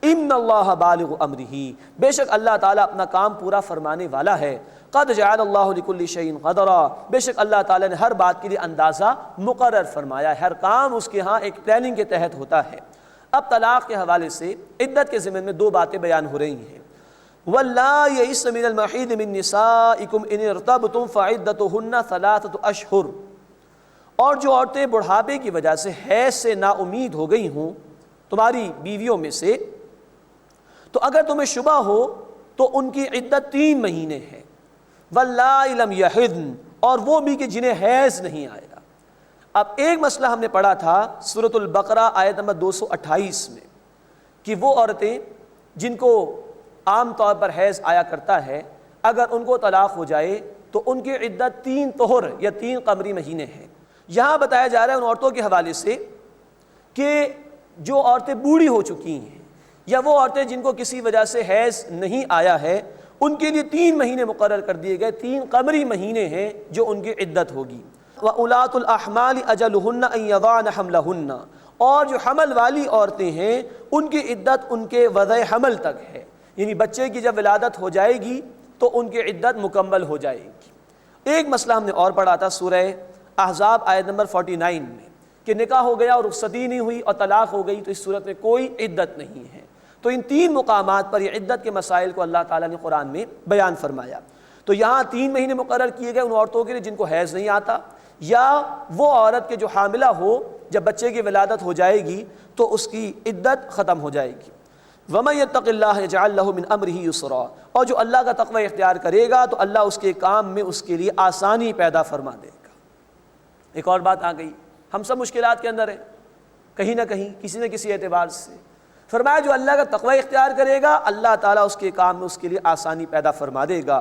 ان اللہ بالغ امرہ، بے شک اللہ تعالیٰ اپنا کام پورا فرمانے والا ہے۔ قد جعل اللہ لکل شیء قدرا، بے شک اللہ تعالیٰ نے ہر بات کے لیے اندازہ مقرر فرمایا ہے، ہر کام اس کے ہاں ایک پلاننگ کے تحت ہوتا ہے۔ اب طلاق کے حوالے سے عدت کے ضمن میں 2 باتیں بیان ہو رہی ہیں۔ وَاللَّائِ يَئِسْنَ مِنَ الْمَحِيضِ مِن نِّسَائِكُمْ إِنِ ارْتَبْتُمْ فَعِدَّتُهُنَّ 3 أشهر، اور جو عورتیں بڑھاپے کی وجہ سے حیض سے نا امید ہو گئی ہوں تمہاری بیویوں میں سے، تو اگر تمہیں شبہ ہو تو ان کی عدت 3 مہینے ہے، واللائے لم یحضن، اور وہ بھی کہ جنہیں حیض نہیں آیا۔ اب ایک مسئلہ ہم نے پڑھا تھا سورۃ البقرہ آیت نمبر 228 میں کہ وہ عورتیں جن کو عام طور پر حیض آیا کرتا ہے، اگر ان کو طلاق ہو جائے تو ان کی عدت 3 طہر یا 3 قمری مہینے ہیں۔ یہاں بتایا جا رہا ہے ان عورتوں کے حوالے سے کہ جو عورتیں بوڑھی ہو چکی ہیں یا وہ عورتیں جن کو کسی وجہ سے حیض نہیں آیا ہے، ان کے لیے 3 مہینے مقرر کر دیے گئے، 3 قمری مہینے ہیں جو ان کی عدت ہوگی۔ وَأُولَاتُ الْأَحْمَالِ أَجَلُهُنَّ أَن يَضَعْنَ حَمْلَهُنَّ، اور جو حمل والی عورتیں ہیں ان کی عدت ان کے وضع حمل تک ہے، یعنی بچے کی جب ولادت ہو جائے گی تو ان کی عدت مکمل ہو جائے گی۔ ایک مسئلہ ہم نے اور پڑھا تھا سورہ احزاب آیت نمبر 49 میں کہ نکاح ہو گیا اور رخصتی نہیں ہوئی اور طلاق ہو گئی تو اس صورت میں کوئی عدت نہیں ہے۔ تو ان 3 مقامات پر یہ عدت کے مسائل کو اللہ تعالیٰ نے قرآن میں بیان فرمایا۔ تو یہاں 3 مہینے مقرر کیے گئے ان عورتوں کے لیے جن کو حیض نہیں آتا، یا وہ عورت کے جو حاملہ ہو جب بچے کی ولادت ہو جائے گی تو اس کی عدت ختم ہو جائے گی۔ وَمَن يَتَّقِ اللَّهَ يَجْعَل لَّهُ مِنْ أَمْرِهِ يُسْرًا، اور جو اللہ کا تقوی اختیار کرے گا تو اللہ اس کے کام میں اس کے لیے آسانی پیدا فرما دے گا۔ ایک اور بات آ گئی، ہم سب مشکلات کے اندر ہیں کہیں نہ کہیں کسی نہ کسی اعتبار سے، فرمایا جو اللہ کا تقوی اختیار کرے گا اللہ تعالیٰ اس کے کام میں اس کے لیے آسانی پیدا فرما دے گا۔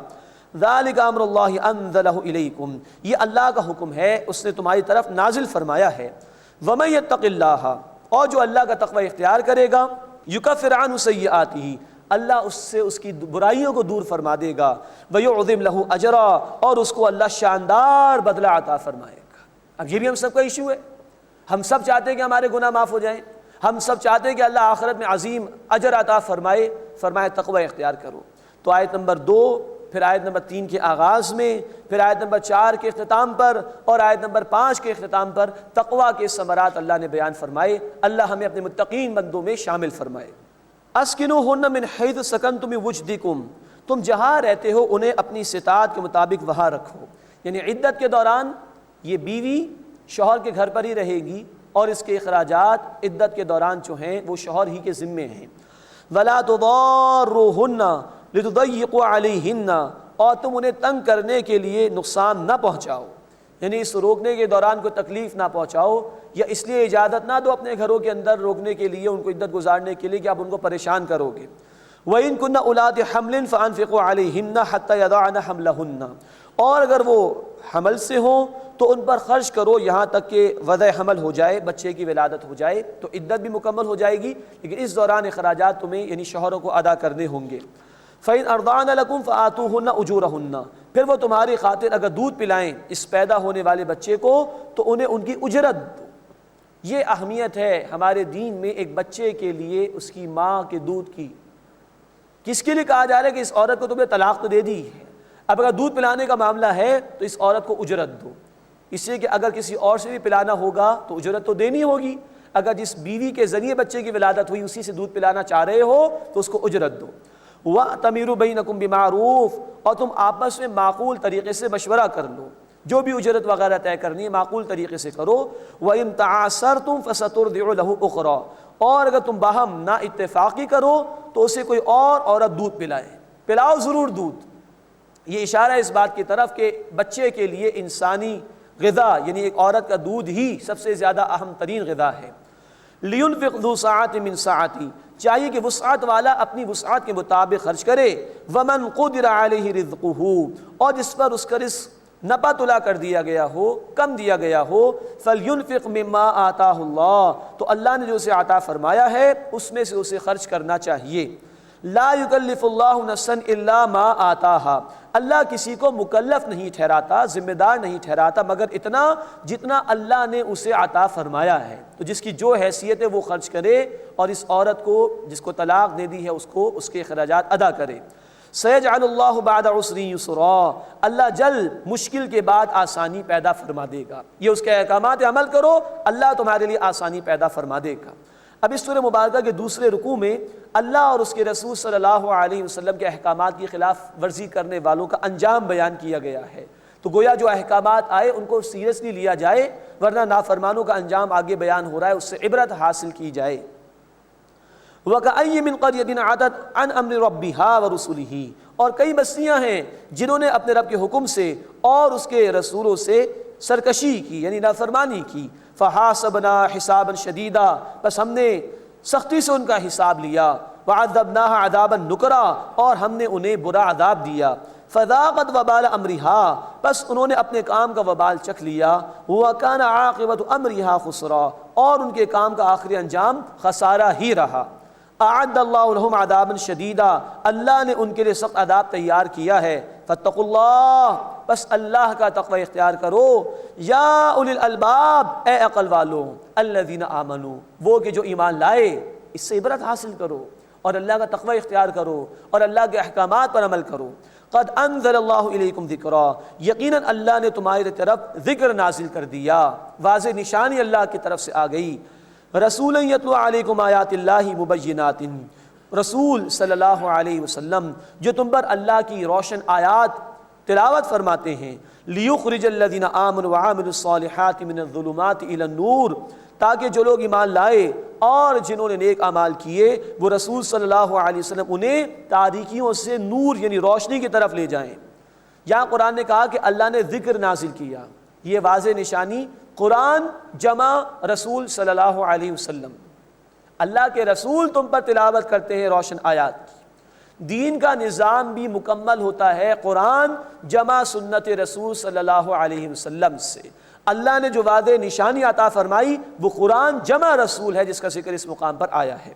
ذَلِكَ أَمْرُ اللَّهِ أَنزَلَهُ إِلَيْكُمْ، یہ اللہ کا حکم ہے، اس نے تمہاری طرف نازل فرمایا ہے۔ وَمَن يَتَّقِ اللَّهَ، اور جو اللہ کا تقوی اختیار کرے گا، يُكَفِّرْ عَنْهُ سَيِّئَاتِهِ، اللہ اس سے اس کی برائیوں کو دور فرما دے گا، وَيُعْظِمْ لَهُ أَجْرًا، اور اس کو اللہ شاندار بدلہ عطا فرمائے گا۔ اب یہ بھی ہم سب کا ایشو ہے، ہم سب چاہتے ہیں کہ ہمارے گناہ معاف ہو جائیں، ہم سب چاہتے ہیں کہ اللہ آخرت میں عظیم اجر عطا فرمائے، فرمائے تقوی اختیار کرو۔ تو آیت نمبر 2، پھر آیت نمبر 3 کے آغاز میں، پھر آیت نمبر 4 کے اختتام پر اور آیت نمبر 5 کے اختتام پر تقوی کے ثمرات اللہ نے بیان فرمائے۔ اللہ ہمیں اپنے متقین بندوں میں شامل فرمائے۔ اسکنوہن من حیث سکنتم من وجدکم، تم جہاں رہتے ہو انہیں اپنی استطاعت کے مطابق وہاں رکھو، یعنی عدت کے دوران یہ بیوی شوہر کے گھر پر ہی رہے گی اور اس کے اخراجات عدت کے دوران جو ہیں وہ شوہر ہی کے ذمے ہیں۔ وَلَا تُضَارُّوهُنَّ لِتُضَيِّقُوا عَلَيْهِنَّ، اور تم انہیں تنگ کرنے کے لیے نقصان نہ پہنچاؤ، یعنی اس روکنے کے دوران کوئی تکلیف نہ پہنچاؤ، یا اس لیے اجازت نہ دو اپنے گھروں کے اندر روکنے کے لیے، ان کو عدت گزارنے کے لیے کہ آپ ان کو پریشان کرو گے۔ وَإِن كُنَّ أُولَاتِ حَمْلٍ فَأَنفِقُوا عَلَيْهِنَّ حَتَّى يَضَعْنَ حَمْلَهُنَّ، اور اگر وہ حمل سے ہوں تو ان پر خرچ کرو یہاں تک کہ وضع حمل ہو جائے، بچے کی ولادت ہو جائے، تو عدت بھی مکمل ہو جائے گی، لیکن اس دوران اخراجات تمہیں یعنی شوہروں کو ادا کرنے ہوں گے۔ فَإِنْ أَرْضَعْنَ لَكُمْ فَآتُوهُنَّ أُجُورَهُنَّ، پھر وہ تمہاری خاطر اگر دودھ پلائیں اس پیدا ہونے والے بچے کو تو انہیں ان کی اجرت دو۔ یہ اہمیت ہے ہمارے دین میں ایک بچے کے لیے اس کی ماں کے دودھ کی۔ کس کے لیے کہا جا رہا ہے کہ اس عورت کو تمہیں طلاق تو دے دی ہے، اب اگر دودھ پلانے کا معاملہ ہے تو اس عورت کو اجرت دو، اس لیے کہ اگر کسی اور سے بھی پلانا ہوگا تو اجرت تو دینی ہوگی۔ اگر جس بیوی کے ذریعے بچے کی ولادت ہوئی اسی سے دودھ پلانا چاہ رہے ہو تو اس کو اجرت دو۔ وَأْتَمِرُوا بَيْنَكُمْ بِمَعْرُوفٍ، اور تم آپس میں معقول طریقے سے مشورہ کر لو، جو بھی اجرت وغیرہ طے کرنی ہے معقول طریقے سے کرو۔ وَإِن تَعَاسَرْتُمْ فَسَتُرْضِعُ لَهُ أُخْرَىٰ، اور اگر تم باہم نا اتفاقی کرو تو اسے کوئی اور عورت دودھ پلائے، پلاؤ ضرور دودھ۔ یہ اشارہ ہے اس بات کی طرف کہ بچے کے لیے انسانی غذا یعنی ایک عورت کا دودھ ہی سب سے زیادہ اہم ترین غذا ہے۔ لِيُنْفِقْ ذُو سَعَةٍ مِّن سَعَتِهِ، چاہیے کہ وسعت والا اپنی وسعت کے مطابق خرچ کرے۔ وَمَنْ قُدِرَ عَلَيْهِ رِزْقُهُ، اور جس پر اس کا رزق نپا تلا کر دیا گیا ہو، کم دیا گیا ہو، فَلْيُنْفِقْ مِمَّا آتَاهُ اللَّهُ، تو اللہ نے جو اسے عطا فرمایا ہے اس میں سے اسے خرچ کرنا چاہیے۔ لا یکلف اللہ نفسا الا ما آتاها، اللہ کسی کو مکلف نہیں ٹھہراتا، ذمہ دار نہیں ٹھہراتا مگر اتنا جتنا اللہ نے اسے عطا فرمایا ہے۔ تو جس کی جو حیثیت ہے وہ خرچ کرے، اور اس عورت کو جس کو طلاق دے دی ہے اس کو اس کے اخراجات ادا کرے۔ سیجعل اللہ بعد عسر یسرا، اللہ جلد مشکل کے بعد آسانی پیدا فرما دے گا۔ یہ اس کے احکامات عمل کرو، اللہ تمہارے لیے آسانی پیدا فرما دے گا۔ اب اس سورہ مبارکہ کے دوسرے رکوع میں اللہ اور اس کے رسول صلی اللہ علیہ وسلم کے احکامات کی خلاف ورزی کرنے والوں کا انجام بیان کیا گیا ہے۔ تو گویا جو احکامات آئے ان کو سیریسلی لیا جائے، ورنہ نافرمانوں کا انجام آگے بیان ہو رہا ہے، اس سے عبرت حاصل کی جائے۔ وَكَأَيٍّ مِّن قَرْيَةٍ عَتَتْ عَنْ أَمْرِ رَبِّهَا وَرُسُلِهِ، اور کئی بستیاں ہیں جنہوں نے اپنے رب کے حکم سے اور اس کے رسولوں سے سرکشی کی، یعنی نافرمانی کی۔ فَحَاسَبْنَا حِسَابًا شَدِيدًا، بس ہم نے سختی سے ان کا حساب لیا۔ وَعَذَّبْنَاهَا عَذَابًا نُكْرًا، اور ہم نے انہیں برا عذاب دیا۔ فَذَاقَتْ وَبَالَ أَمْرِهَا، بس انہوں نے اپنے کام کا وبال چکھ لیا۔ وَكَانَ عَاقِبَةُ أَمْرِهَا خُسْرًا، اور ان کے کام کا آخری انجام خسارہ ہی رہا۔ اعد اللہ لہم عذابا شدیدا، اللہ نے ان کے لیے سخت عذاب تیار کیا ہے۔ فاتقوا اللہ، بس اللہ کا تقوی اختیار کرو۔ یا اولی الالباب، اے عقل والو، الذین آمنوا، وہ کہ جو ایمان لائے، اس سے عبرت حاصل کرو اور اللہ کا تقوی اختیار کرو اور اللہ کے احکامات پر عمل کرو۔ قد انزل اللہ الیکم ذکرا، یقیناً اللہ نے تمہاری طرف ذکر نازل کر دیا، واضح نشانی اللہ کی طرف سے آ گئی۔ رسولا یتلو علیکم آیات اللہ مبینات، رسول صلی اللہ علیہ وسلم جو تم پر اللہ کی روشن آیات تلاوت فرماتے ہیں۔ لیخرج الذین آمنوا وعملوا الصالحات من الظلمات الی النور، تاکہ جو لوگ ایمان لائے اور جنہوں نے نیک اعمال کیے وہ رسول صلی اللہ علیہ وسلم انہیں تاریکیوں سے نور یعنی روشنی کی طرف لے جائیں۔ یہاں قرآن نے کہا کہ اللہ نے ذکر نازل کیا، یہ واضح نشانی قرآن جمع رسول صلی اللہ علیہ وسلم، اللہ کے رسول تم پر تلاوت کرتے ہیں روشن آیات کی۔ دین کا نظام بھی مکمل ہوتا ہے قرآن جمع سنت رسول صلی اللہ علیہ وسلم سے۔ اللہ نے جو واضح نشانی عطا فرمائی وہ قرآن جمع رسول ہے، جس کا ذکر اس مقام پر آیا ہے۔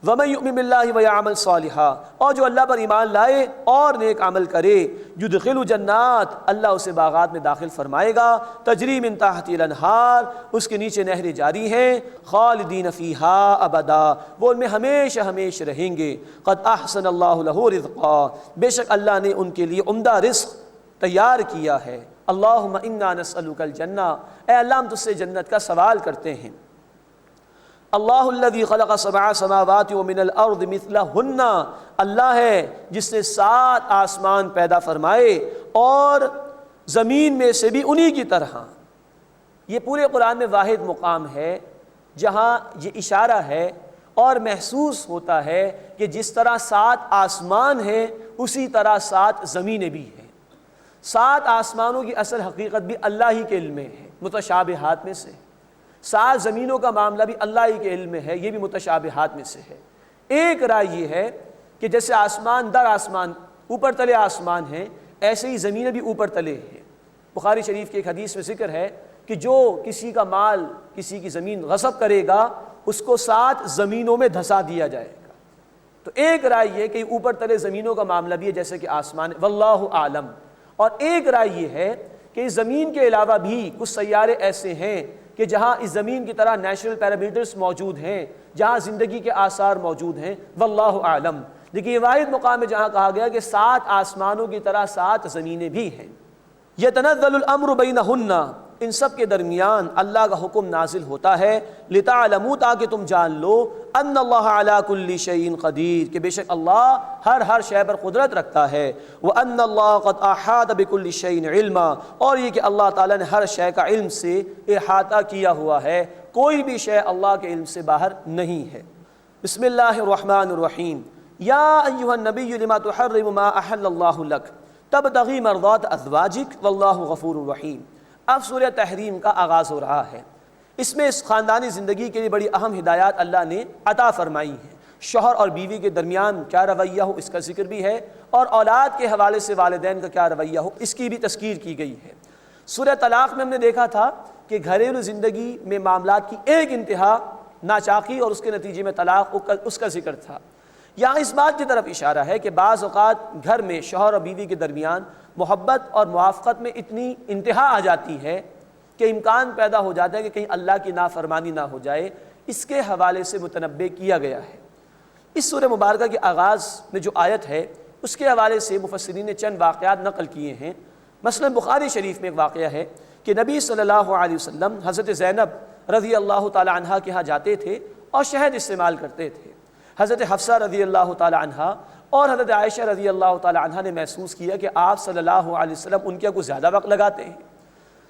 وَمَن يُؤْمِن بِاللَّهِ وَيَعْمَلْ صَالِحًا، اور جو اللہ پر ایمان لائے اور نیک عمل کرے، يُدْخِلُ جنات، اللہ اسے باغات میں داخل فرمائے گا، تجری من تحتها الانہار، اس کے نیچے نہریں جاری ہیں، خالدین فیہا ابدا، وہ ان میں ہمیشہ ہمیشہ رہیں گے۔ قد احسن اللہ لہ رزقا، بے شک اللہ نے ان کے لیے عمدہ رزق تیار کیا ہے۔ اللہم انا نسألک الجنہ، اے اللہ ہم تجھ سے جنت کا سوال کرتے ہیں۔ اللہ الذی خلق سبع سماوات ومن الارض مثلہن، اللہ ہے جس نے 7 آسمان پیدا فرمائے اور زمین میں سے بھی انہی کی طرح۔ یہ پورے قرآن میں واحد مقام ہے جہاں یہ اشارہ ہے اور محسوس ہوتا ہے کہ جس طرح 7 آسمان ہیں اسی طرح 7 زمینیں بھی ہیں۔ 7 آسمانوں کی اصل حقیقت بھی اللہ ہی کے علم میں ہے، متشابہات میں سے۔ 7 زمینوں کا معاملہ بھی اللہ ہی کے علم میں ہے، یہ بھی متشابہات میں سے ہے۔ ایک رائے یہ ہے کہ جیسے آسمان در آسمان اوپر تلے آسمان ہیں، ایسے ہی زمینیں بھی اوپر تلے ہیں۔ بخاری شریف کی ایک حدیث میں ذکر ہے کہ جو کسی کا مال، کسی کی زمین غصب کرے گا اس کو 7 زمینوں میں دھسا دیا جائے گا۔ تو ایک رائے یہ کہ اوپر تلے زمینوں کا معاملہ بھی ہے جیسے کہ آسمان، واللہ عالم۔ اور ایک رائے یہ ہے کہ اس زمین کے علاوہ بھی کچھ سیارے ایسے ہیں کہ جہاں اس زمین کی طرح نیچرل پیرامیٹرز موجود ہیں، جہاں زندگی کے آثار موجود ہیں، واللہ عالم۔ لیکن یہ واحد مقام ہے جہاں کہا گیا کہ 7 آسمانوں کی طرح 7 زمینیں بھی ہیں۔ یتنزل الامر بینہن، ان سب کے درمیان اللہ کا حکم نازل ہوتا ہے، لتعلموا، تاکہ تم جان لو، ان اللہ علی کل شیء قدیر، کہ بے شک اللہ ہر شے پر قدرت رکھتا ہے، وان اللہ قد احاط بکل شیء علما، اور یہ کہ اللہ تعالیٰ نے ہر شے کا علم سے احاطہ کیا ہوا ہے، کوئی بھی شے اللہ کے علم سے باہر نہیں ہے۔ بسم اللہ الرحمن الرحیم۔ یا ایھا النبی لما تحرم ما احل اللہ لک تبتغی مرضات ازواجک واللہ غفور رحیم۔ اب سورہ تحریم کا آغاز ہو رہا ہے۔ اس میں اس خاندانی زندگی کے لیے بڑی اہم ہدایات اللہ نے عطا فرمائی ہیں۔ شوہر اور بیوی کے درمیان کیا رویہ ہو اس کا ذکر بھی ہے، اور اولاد کے حوالے سے والدین کا کیا رویہ ہو اس کی بھی تذکیر کی گئی ہے۔ سورہ طلاق میں ہم نے دیکھا تھا کہ گھریلو زندگی میں معاملات کی ایک انتہا ناچاقی اور اس کے نتیجے میں طلاق، اس کا ذکر تھا۔ یہاں اس بات کی طرف اشارہ ہے کہ بعض اوقات گھر میں شوہر اور بیوی کے درمیان محبت اور موافقت میں اتنی انتہا آ جاتی ہے کہ امکان پیدا ہو جاتا ہے کہ کہیں اللہ کی نافرمانی نہ ہو جائے، اس کے حوالے سے متنبہ کیا گیا ہے۔ اس سورہ مبارکہ کے آغاز میں جو آیت ہے اس کے حوالے سے مفسرین نے چند واقعات نقل کیے ہیں۔ مثلا بخاری شریف میں ایک واقعہ ہے کہ نبی صلی اللہ علیہ وسلم حضرت زینب رضی اللہ تعالی عنہا کے ہاں جاتے تھے اور شہد استعمال کرتے تھے۔ حضرت حفصہ رضی اللہ تعالی عنہا اور حضرت عائشہ رضی اللہ تعالی عنہ نے محسوس کیا کہ آپ صلی اللہ علیہ وسلم ان کے کچھ زیادہ وقت لگاتے ہیں،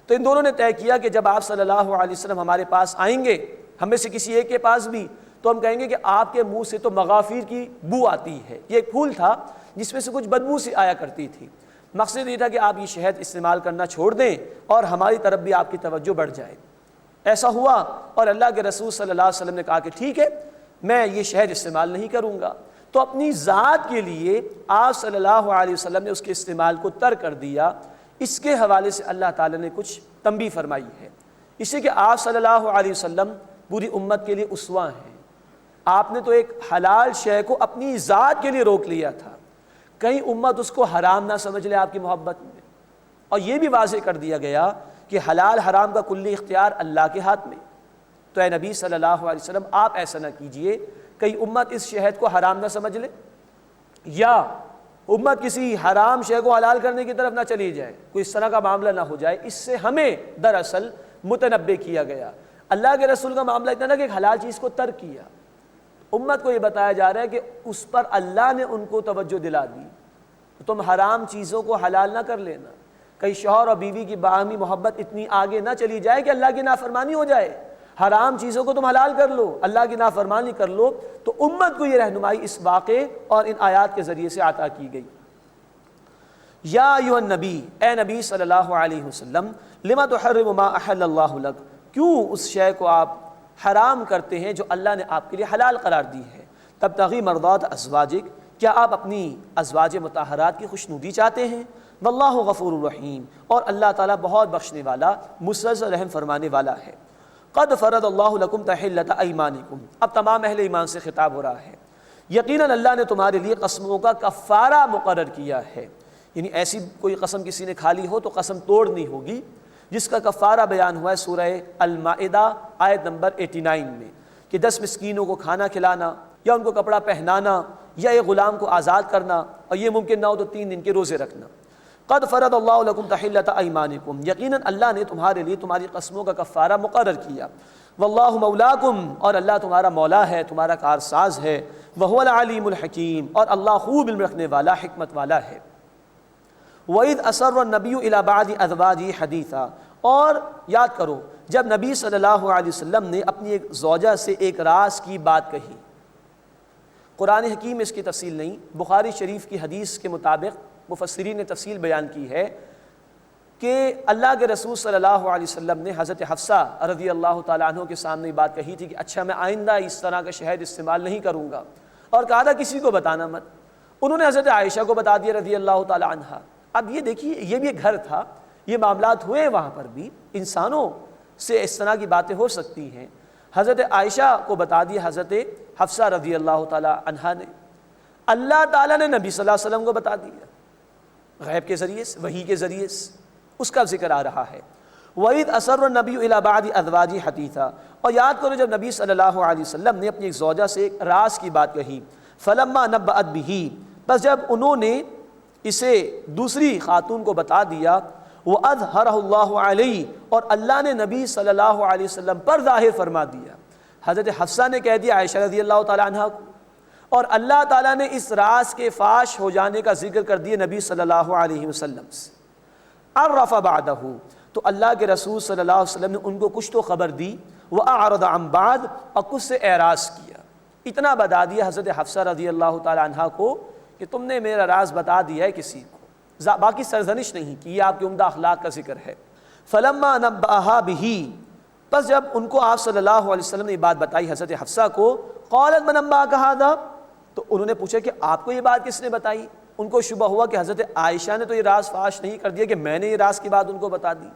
تو ان دونوں نے طے کیا کہ جب آپ صلی اللہ علیہ وسلم ہمارے پاس آئیں گے، ہم میں سے کسی ایک کے پاس بھی، تو ہم کہیں گے کہ آپ کے منہ سے تو مغافیر کی بو آتی ہے۔ یہ ایک پھول تھا جس میں سے کچھ بدبو سی آیا کرتی تھی۔ مقصد یہ تھا کہ آپ یہ شہد استعمال کرنا چھوڑ دیں اور ہماری طرف بھی آپ کی توجہ بڑھ جائے۔ ایسا ہوا اور اللہ کے رسول صلی اللہ علیہ وسلم نے کہا کہ ٹھیک ہے، میں یہ شہد استعمال نہیں کروں گا۔ تو اپنی ذات کے لیے آپ صلی اللہ علیہ وسلم نے اس کے استعمال کو ترک کر دیا۔ اس کے حوالے سے اللہ تعالیٰ نے کچھ تنبیہ فرمائی ہے، اس لیے کہ آپ صلی اللہ علیہ وسلم پوری امت کے لیے اسوہ ہیں۔ آپ نے تو ایک حلال شے کو اپنی ذات کے لیے روک لیا تھا، کہیں امت اس کو حرام نہ سمجھ لے آپ کی محبت میں، اور یہ بھی واضح کر دیا گیا کہ حلال حرام کا کلی اختیار اللہ کے ہاتھ میں۔ تو اے نبی صلی اللہ علیہ وسلم آپ ایسا نہ کیجئے، کہیں امت اس شہد کو حرام نہ سمجھ لے یا امت کسی حرام شے کو حلال کرنے کی طرف نہ چلی جائے، کوئی اس طرح کا معاملہ نہ ہو جائے۔ اس سے ہمیں دراصل متنبہ کیا گیا۔ اللہ کے رسول کا معاملہ اتنا تھا کہ ایک حلال چیز کو ترک کیا، امت کو یہ بتایا جا رہا ہے کہ اس پر اللہ نے ان کو توجہ دلا دی، تم حرام چیزوں کو حلال نہ کر لینا۔ کئی شوہر اور بیوی کی باہمی محبت اتنی آگے نہ چلی جائے کہ اللہ کی نافرمانی ہو جائے، حرام چیزوں کو تم حلال کر لو، اللہ کی نافرمانی کر لو۔ تو امت کو یہ رہنمائی اس واقعے اور ان آیات کے ذریعے سے عطا کی گئی۔ یا ایھا النبی، اے نبی صلی اللہ علیہ وسلم، لما تحرم ما احل اللہ لک، کیوں اس شے کو آپ حرام کرتے ہیں جو اللہ نے آپ کے لیے حلال قرار دی ہے۔ تبتغی مرضات ازواجک، کیا آپ اپنی ازواج مطہرات کی خوشنودی چاہتے ہیں؟ واللہ غفور الرحیم، اور اللہ تعالیٰ بہت بخشنے والا، مسلسل رحم فرمانے والا ہے۔ قد فرض اللہ لکم تحلۃ ایمانکم، اب تمام اہل ایمان سے خطاب ہو رہا ہے۔ یقیناً اللہ نے تمہارے لیے قسموں کا کفارہ مقرر کیا ہے، یعنی ایسی کوئی قسم کسی نے کھا لی ہو تو قسم توڑنی ہوگی، جس کا کفارہ بیان ہوا ہے سورہ المائدہ آیت نمبر 89 میں، کہ 10 مسکینوں کو کھانا کھلانا یا ان کو کپڑا پہنانا یا ایک غلام کو آزاد کرنا، اور یہ ممکن نہ ہو تو 3 دن کے روزے رکھنا۔ قد فرض اللہ لکم تحلۃ ایمانکم، یقیناً اللہ نے تمہارے لیے تمہاری قسموں کا کفارہ مقرر کیا۔ واللہ مولاکم، اور اللہ تمہارا مولا ہے، تمہارا کارساز ہے۔ وہو العلیم الحکیم، اور اللہ خوب علم رکھنے والا، حکمت والا ہے۔ وَإِذْ أَسَرَّ النَّبِيُّ إِلَىٰ بَعْضِ أَزْوَاجِهِ حَدِيثًا، اور یاد کرو جب نبی صلی اللہ علیہ وسلم نے اپنی ایک زوجہ سے ایک راز کی بات کہی۔ قرآن حکیم میں اس کی تفصیل نہیں، بخاری شریف کی حدیث کے مطابق مفسرین نے تفصیل بیان کی ہے کہ اللہ کے رسول صلی اللہ علیہ وسلم نے حضرت حفصہ رضی اللہ تعالیٰ عنہ کے سامنے بات کہی تھی کہ اچھا میں آئندہ اس طرح کا شہد استعمال نہیں کروں گا، اور کہا تھا کسی کو بتانا مت۔ انہوں نے حضرت عائشہ کو بتا دیا رضی اللہ تعالیٰ عنہ۔ اب یہ دیکھیے، یہ بھی ایک گھر تھا، یہ معاملات ہوئے وہاں پر بھی، انسانوں سے اس طرح کی باتیں ہو سکتی ہیں۔ حضرت عائشہ کو بتا دیا حضرت حفصہ رضی اللہ تعالیٰ عنہ نے، اللہ تعالیٰ نے نبی صلی اللہ علیہ وسلم کو بتا دیا، غیب کے ذریعے سے، وحی کے ذریعے سے، اس کا ذکر آ رہا ہے۔ وَإِذْ أَسَرَّ النَّبِيُّ إِلَىٰ بَعْضِ أَزْوَاجِهِ حَدِيثًا، اور یاد کرو جب نبی صلی اللہ علیہ وسلم نے اپنی ایک زوجہ سے ایک راز کی بات کہی۔ فَلَمَّا نَبَّأَتْ بِهِ، بس جب انہوں نے اسے دوسری خاتون کو بتا دیا، وَأَظْهَرَهُ اللَّهُ عَلَيْهِ، اور اللہ نے نبی صلی اللہ علیہ وسلم پر ظاہر فرما دیا۔ حضرت حفصہ نے کہہ دیا عائشہ رضی اللہ تعالیٰ عنہ کو، اور اللہ تعالیٰ نے اس راز کے فاش ہو جانے کا ذکر کر دیا نبی صلی اللہ علیہ وسلم سے۔ عرف بعدہ، تو اللہ کے رسول صلی اللہ علیہ وسلم نے ان کو کچھ تو خبر دی، وَأَعْرَضَ عَنْ بَعْضٍ، اور کچھ سے اعراض کیا۔ اتنا بتا دیا حضرت حفصہ رضی اللہ تعالیٰ عنہ کو کہ تم نے میرا راز بتا دیا ہے کسی کو، باقی سرزنش نہیں کی، یہ آپ کے عمدہ اخلاق کا ذکر ہے۔ فَلَمَّا نَبَّأَهَا بِهِ، بس جب ان کو آپ صلی اللہ علیہ وسلم نے یہ بات بتائی حضرت حفصہ کو، قالت مَنْ أَنبَأَكَ هَذَا، تو انہوں نے پوچھا کہ آپ کو یہ بات کس نے بتائی؟ ان کو شبہ ہوا کہ حضرت عائشہ نے تو یہ راز فاش نہیں کر دیا کہ میں نے یہ راز کی بات ان کو بتا دی،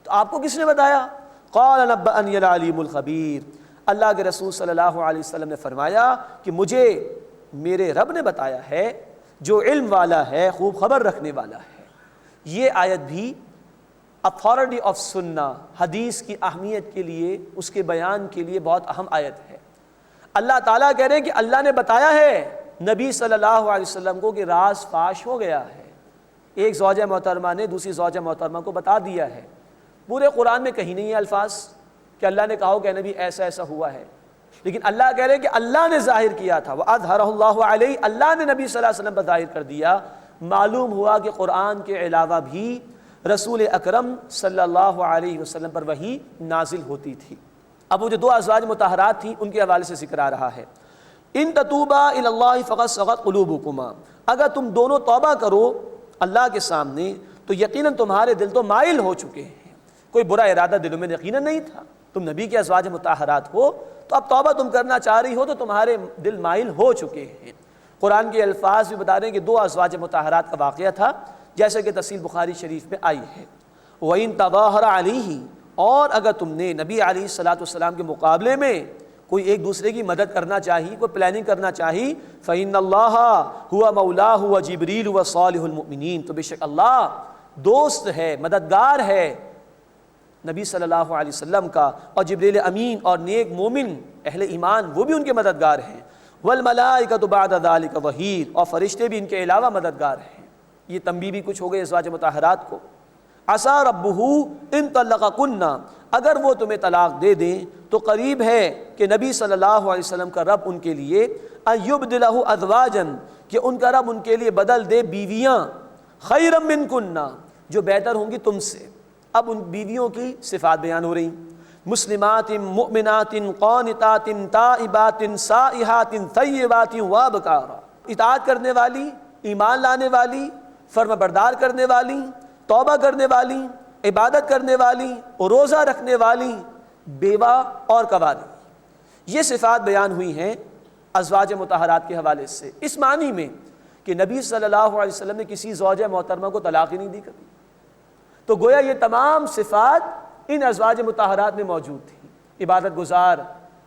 تو آپ کو کس نے بتایا؟ قال نبأنی العلیم الخبیر، اللہ کے رسول صلی اللہ علیہ وسلم نے فرمایا کہ مجھے میرے رب نے بتایا ہے جو علم والا ہے، خوب خبر رکھنے والا ہے۔ یہ آیت بھی اتھارٹی آف سنہ، حدیث کی اہمیت کے لیے، اس کے بیان کے لیے بہت اہم آیت ہے۔ اللہ تعالیٰ کہہ رہے ہیں کہ اللہ نے بتایا ہے نبی صلی اللہ علیہ وسلم کو کہ راز فاش ہو گیا ہے۔ ایک زوجہ محترمہ نے دوسری زوجہ محترمہ کو بتا دیا ہے۔ پورے قرآن میں کہیں نہیں ہے الفاظ کہ اللہ نے کہا کہ اے نبی ایسا ایسا ہوا ہے، لیکن اللہ کہہ رہے کہ اللہ نے ظاہر کیا تھا، وَأَظْهَرَهُ اللَّهُ عَلَيْهِ، اللہ نے نبی صلی اللہ علیہ وسلم پر ظاہر کر دیا۔ معلوم ہوا کہ قرآن کے علاوہ بھی رسول اکرم صلی اللہ علیہ وسلم پر وحی نازل ہوتی تھی۔ اب وہ جو دو ازواج مطہرات تھیں ان کے حوالے سے ذکر آ رہا ہے، ان تتوبا الی اللہ فقد صغت قلوبکما، اگر تم دونوں توبہ کرو اللہ کے سامنے تو یقیناً تمہارے دل تو مائل ہو چکے ہیں، کوئی برا ارادہ دلوں میں یقیناً نہیں تھا، تم نبی کے ازواج مطہرات ہو تو اب توبہ تم کرنا چاہ رہی ہو تو تمہارے دل مائل ہو چکے ہیں۔ قرآن کے الفاظ بھی بتا رہے ہیں کہ دو ازواج مطہرات کا واقعہ تھا، جیسے کہ تفصیل بخاری شریف میں آئی ہے۔ وَإِن تَظَاهَرَ عَلَيْهِ، اور اگر تم نے نبی علیہ الصلوۃ والسلام کے مقابلے میں کوئی ایک دوسرے کی مدد کرنا چاہی، کوئی پلاننگ کرنا چاہی، فَإِنَّ اللَّهَ هُوَ مَوْلَاهُ وَجِبْرِيلُ وَصَالِحُ الْمُؤْمِنِينَ، تو بے شک اللہ دوست ہے، مددگار ہے نبی صلی اللہ علیہ وسلم کا، اور جبریل امین اور نیک مومن اہل ایمان وہ بھی ان کے مددگار ہیں، والملائکۃ بعد ذلک ظہیر، اور فرشتے بھی ان کے علاوہ مددگار ہیں۔ یہ تنبیہ بھی کچھ ہو گئے ازواج مطہرات کو۔ عسیٰ ربہ ان طلقکن، اگر وہ تمہیں طلاق دے دیں تو قریب ہے کہ نبی صلی اللہ علیہ وسلم کا رب ان کے لیے ان یبدلہ ازواجا، کہ ان کا رب ان کے لیے بدل دے بیویاں، خیرا منکن، جو بہتر ہوں گی تم سے۔ اب ان بیویوں کی صفات بیان ہو رہی، مسلمات مؤمنات قانتات تائبات سائحات طیبات وابکارا، اطاعت کرنے والی، ایمان لانے والی، فرما بردار کرنے والی، توبہ کرنے والی، عبادت کرنے والی، اور روزہ رکھنے والی، بیوہ اور قواری۔ یہ صفات بیان ہوئی ہیں ازواج مطہرات کے حوالے سے، اس معنی میں کہ نبی صلی اللہ علیہ وسلم نے کسی زوجہ محترمہ کو طلاق ہی نہیں دی کبھی، تو گویا یہ تمام صفات ان ازواج مطہرات میں موجود تھیں۔ عبادت گزار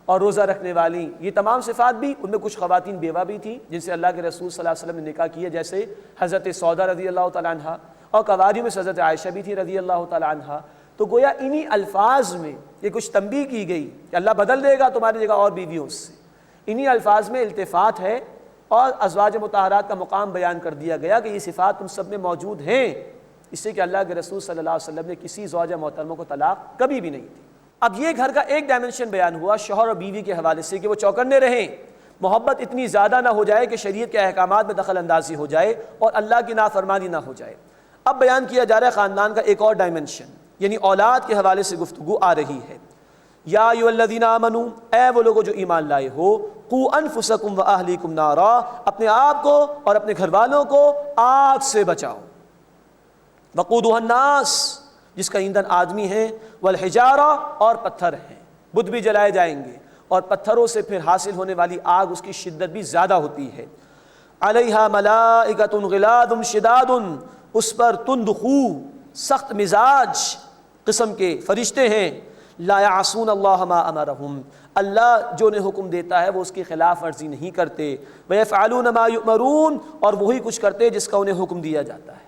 اور روزہ رکھنے والی، یہ تمام صفات بھی، ان میں کچھ خواتین بیوہ بھی تھیں جن سے اللہ کے رسول صلی اللہ علیہ وسلم نے نکاح کیا، جیسے حضرت سودا رضی اللہ تعالیٰ عنہ، اور قواریوں میں حضرت عائشہ بھی تھی رضی اللہ تعالیٰ عنہ۔ تو گویا انہی الفاظ میں یہ کچھ تنبیہ کی گئی کہ اللہ بدل دے گا تمہاری جگہ اور بیویوں سے، انہی الفاظ میں التفات ہے، اور ازواج مطہرات کا مقام بیان کر دیا گیا کہ یہ صفات تم سب میں موجود ہیں، اس سے کہ اللہ کے رسول صلی اللہ علیہ وسلم نے کسی زوجہ محترمہ کو طلاق کبھی بھی نہیں دی۔ اب یہ گھر کا ایک ڈائمنشن بیان ہوا شوہر اور بیوی کے حوالے سے کہ وہ چوکنے رہیں، محبت اتنی زیادہ نہ ہو جائے کہ شریعت کے احکامات میں دخل اندازی ہو جائے اور اللہ کی نافرمانی نہ ہو جائے۔ اب بیان کیا جا رہا ہے خاندان کا ایک اور ڈائمنشن، یعنی اولاد کے حوالے سے گفتگو آ رہی ہے۔ یا ایھا الذین آمنوا، اے وہ لوگوں جو ایمان لائے ہو، قوا انفسکم واہلیکم نارا، اپنے آپ کو اور اپنے گھر والوں کو آگ سے بچاؤ۔ وقودھا الناس، جس کا ایندھن آدمی ہیں، والحجارہ، اور پتھر ہیں، بت بھی جلائے جائیں گے، اور پتھروں سے پھر حاصل ہونے والی آگ اس کی شدت بھی زیادہ ہوتی ہے۔ علیہا ملائکۃ غلاظ شداد، اس پر تند خو سخت مزاج قسم کے فرشتے ہیں، لا یعصون اللہ ما امرہم، اللہ جو انہیں حکم دیتا ہے وہ اس کی خلاف ورزی نہیں کرتے، ویفعلون ما یؤمرون، اور وہی کچھ کرتے جس کا انہیں حکم دیا جاتا ہے۔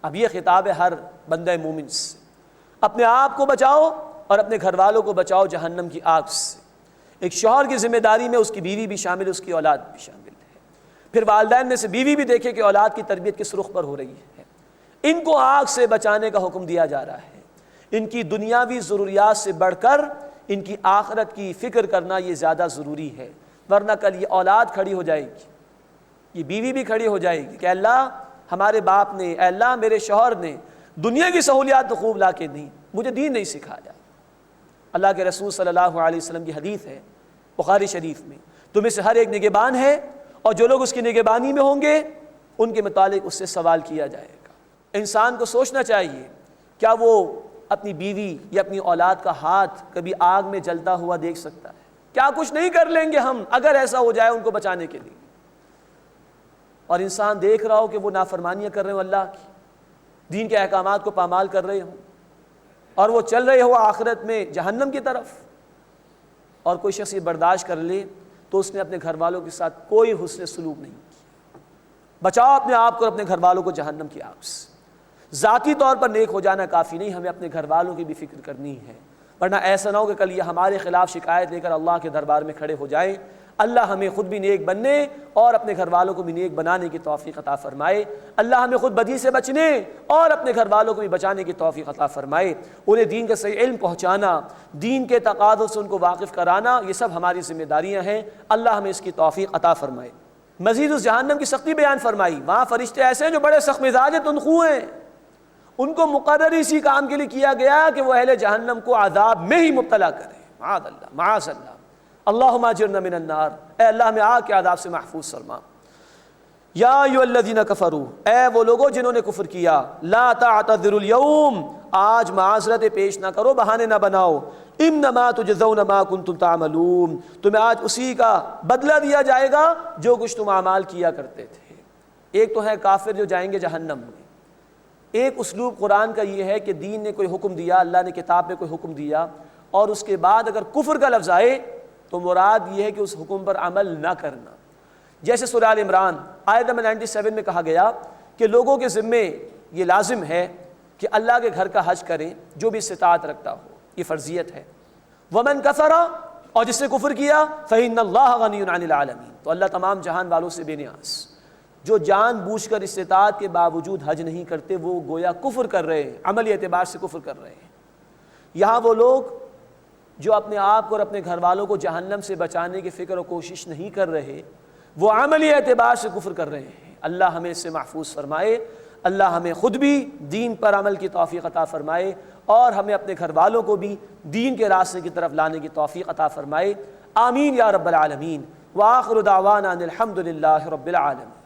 اب یہ خطاب ہے ہر بندہ مومن سے، اپنے آپ کو بچاؤ اور اپنے گھر والوں کو بچاؤ جہنم کی آگ سے۔ ایک شوہر کی ذمہ داری میں اس کی بیوی بھی شامل ہے، اس کی اولاد بھی شامل ہے، پھر والدین میں سے بیوی بھی دیکھے کہ اولاد کی تربیت کس رخ پر ہو رہی ہے۔ ان کو آگ سے بچانے کا حکم دیا جا رہا ہے۔ ان کی دنیاوی ضروریات سے بڑھ کر ان کی آخرت کی فکر کرنا یہ زیادہ ضروری ہے، ورنہ کل یہ اولاد کھڑی ہو جائے گی، یہ بیوی بھی کھڑی ہو جائے گی کہ اللہ ہمارے باپ نے، اے اللہ میرے شوہر نے دنیا کی سہولیات تو خوب لا کے دی، مجھے دین نہیں سکھایا۔ اللہ کے رسول صلی اللہ علیہ وسلم کی حدیث ہے بخاری شریف میں، تم میں سے ہر ایک نگہبان ہے، اور جو لوگ اس کی نگہبانی میں ہوں گے ان کے متعلق اس سے سوال کیا جائے گا۔ انسان کو سوچنا چاہیے، کیا وہ اپنی بیوی یا اپنی اولاد کا ہاتھ کبھی آگ میں جلتا ہوا دیکھ سکتا ہے؟ کیا کچھ نہیں کر لیں گے ہم اگر ایسا ہو جائے ان کو بچانے کے لیے؟ اور انسان دیکھ رہا ہو کہ وہ نافرمانیاں کر رہے ہوں اللہ کی، دین کے احکامات کو پامال کر رہے ہوں، اور وہ چل رہے ہو آخرت میں جہنم کی طرف، اور کوئی شخص یہ برداشت کر لے تو اس نے اپنے گھر والوں کے ساتھ کوئی حسن سلوک نہیں کیا۔ بچاؤ اپنے آپ کو اور اپنے گھر والوں کو جہنم کی آگ سے۔ ذاتی طور پر نیک ہو جانا کافی نہیں، ہمیں اپنے گھر والوں کی بھی فکر کرنی ہے، ورنہ ایسا نہ ہو کہ کل یہ ہمارے خلاف شکایت لے کر اللہ کے دربار میں کھڑے ہو جائیں۔ اللہ ہمیں خود بھی نیک بننے اور اپنے گھر والوں کو بھی نیک بنانے کی توفیق عطا فرمائے۔ اللہ ہمیں خود بدی سے بچنے اور اپنے گھر والوں کو بھی بچانے کی توفیق عطا فرمائے۔ انہیں دین کا صحیح علم پہنچانا، دین کے تقاضوں سے ان کو واقف کرانا، یہ سب ہماری ذمہ داریاں ہیں۔ اللہ ہمیں اس کی توفیق عطا فرمائے۔ مزید اس جہنم کی سختی بیان فرمائی۔ وہاں فرشتے ایسے ہیں جو بڑے سخت مزاج ہیں، تندخو ہیں، ان کو مقرر اسی کام کے لیے کیا گیا کہ وہ اہل جہنم کو عذاب میں ہی مبتلا کریں۔ معاذ اللہ، معاذ اللہ، اللہم اجرنا من النار، اے اللہ ہمیں آگ کے عذاب سے محفوظ فرما۔ یا ایھا الذین کفروا، اے وہ لوگوں جنہوں نے کفر کیا، لا تعتذروا اليوم، آج معذرت پیش نہ کرو، بہانے نہ بناؤ، انما تجزون ما کنتم تعملون، تمہیں آج اسی کا بدلہ دیا جائے گا جو کچھ تم اعمال کیا کرتے تھے۔ ایک تو ہے کافر جو جائیں گے جہنم میں، ایک اسلوب قرآن کا یہ ہے کہ دین نے کوئی حکم دیا، اللہ نے کتاب میں کوئی حکم دیا، اور اس کے بعد اگر کفر کا لفظ آئے تو مراد یہ ہے کہ اس حکم پر عمل نہ کرنا۔ جیسے سورہ آل عمران آیت نمبر 97 میں کہا گیا کہ لوگوں کے ذمے یہ لازم ہے کہ اللہ کے گھر کا حج کریں جو بھی استطاعت رکھتا ہو، یہ فرضیت ہے۔ ومن کفر، اور جس نے کفر کیا، فإن اللہ غنی عن العالمین، تو اللہ تمام جہان والوں سے بے نیاز۔ جو جان بوجھ کر استطاعت کے باوجود حج نہیں کرتے وہ گویا کفر کر رہے ہیں، عملی اعتبار سے کفر کر رہے ہیں۔ یہاں وہ لوگ جو اپنے آپ کو اور اپنے گھر والوں کو جہنم سے بچانے کی فکر و کوشش نہیں کر رہے، وہ عملی اعتبار سے کفر کر رہے ہیں۔ اللہ ہمیں اس سے محفوظ فرمائے، اللہ ہمیں خود بھی دین پر عمل کی توفیق عطا فرمائے اور ہمیں اپنے گھر والوں کو بھی دین کے راستے کی طرف لانے کی توفیق عطا فرمائے۔ آمین یا رب العالمین۔ وآخر دعوانا ان الحمد للہ رب العالمین۔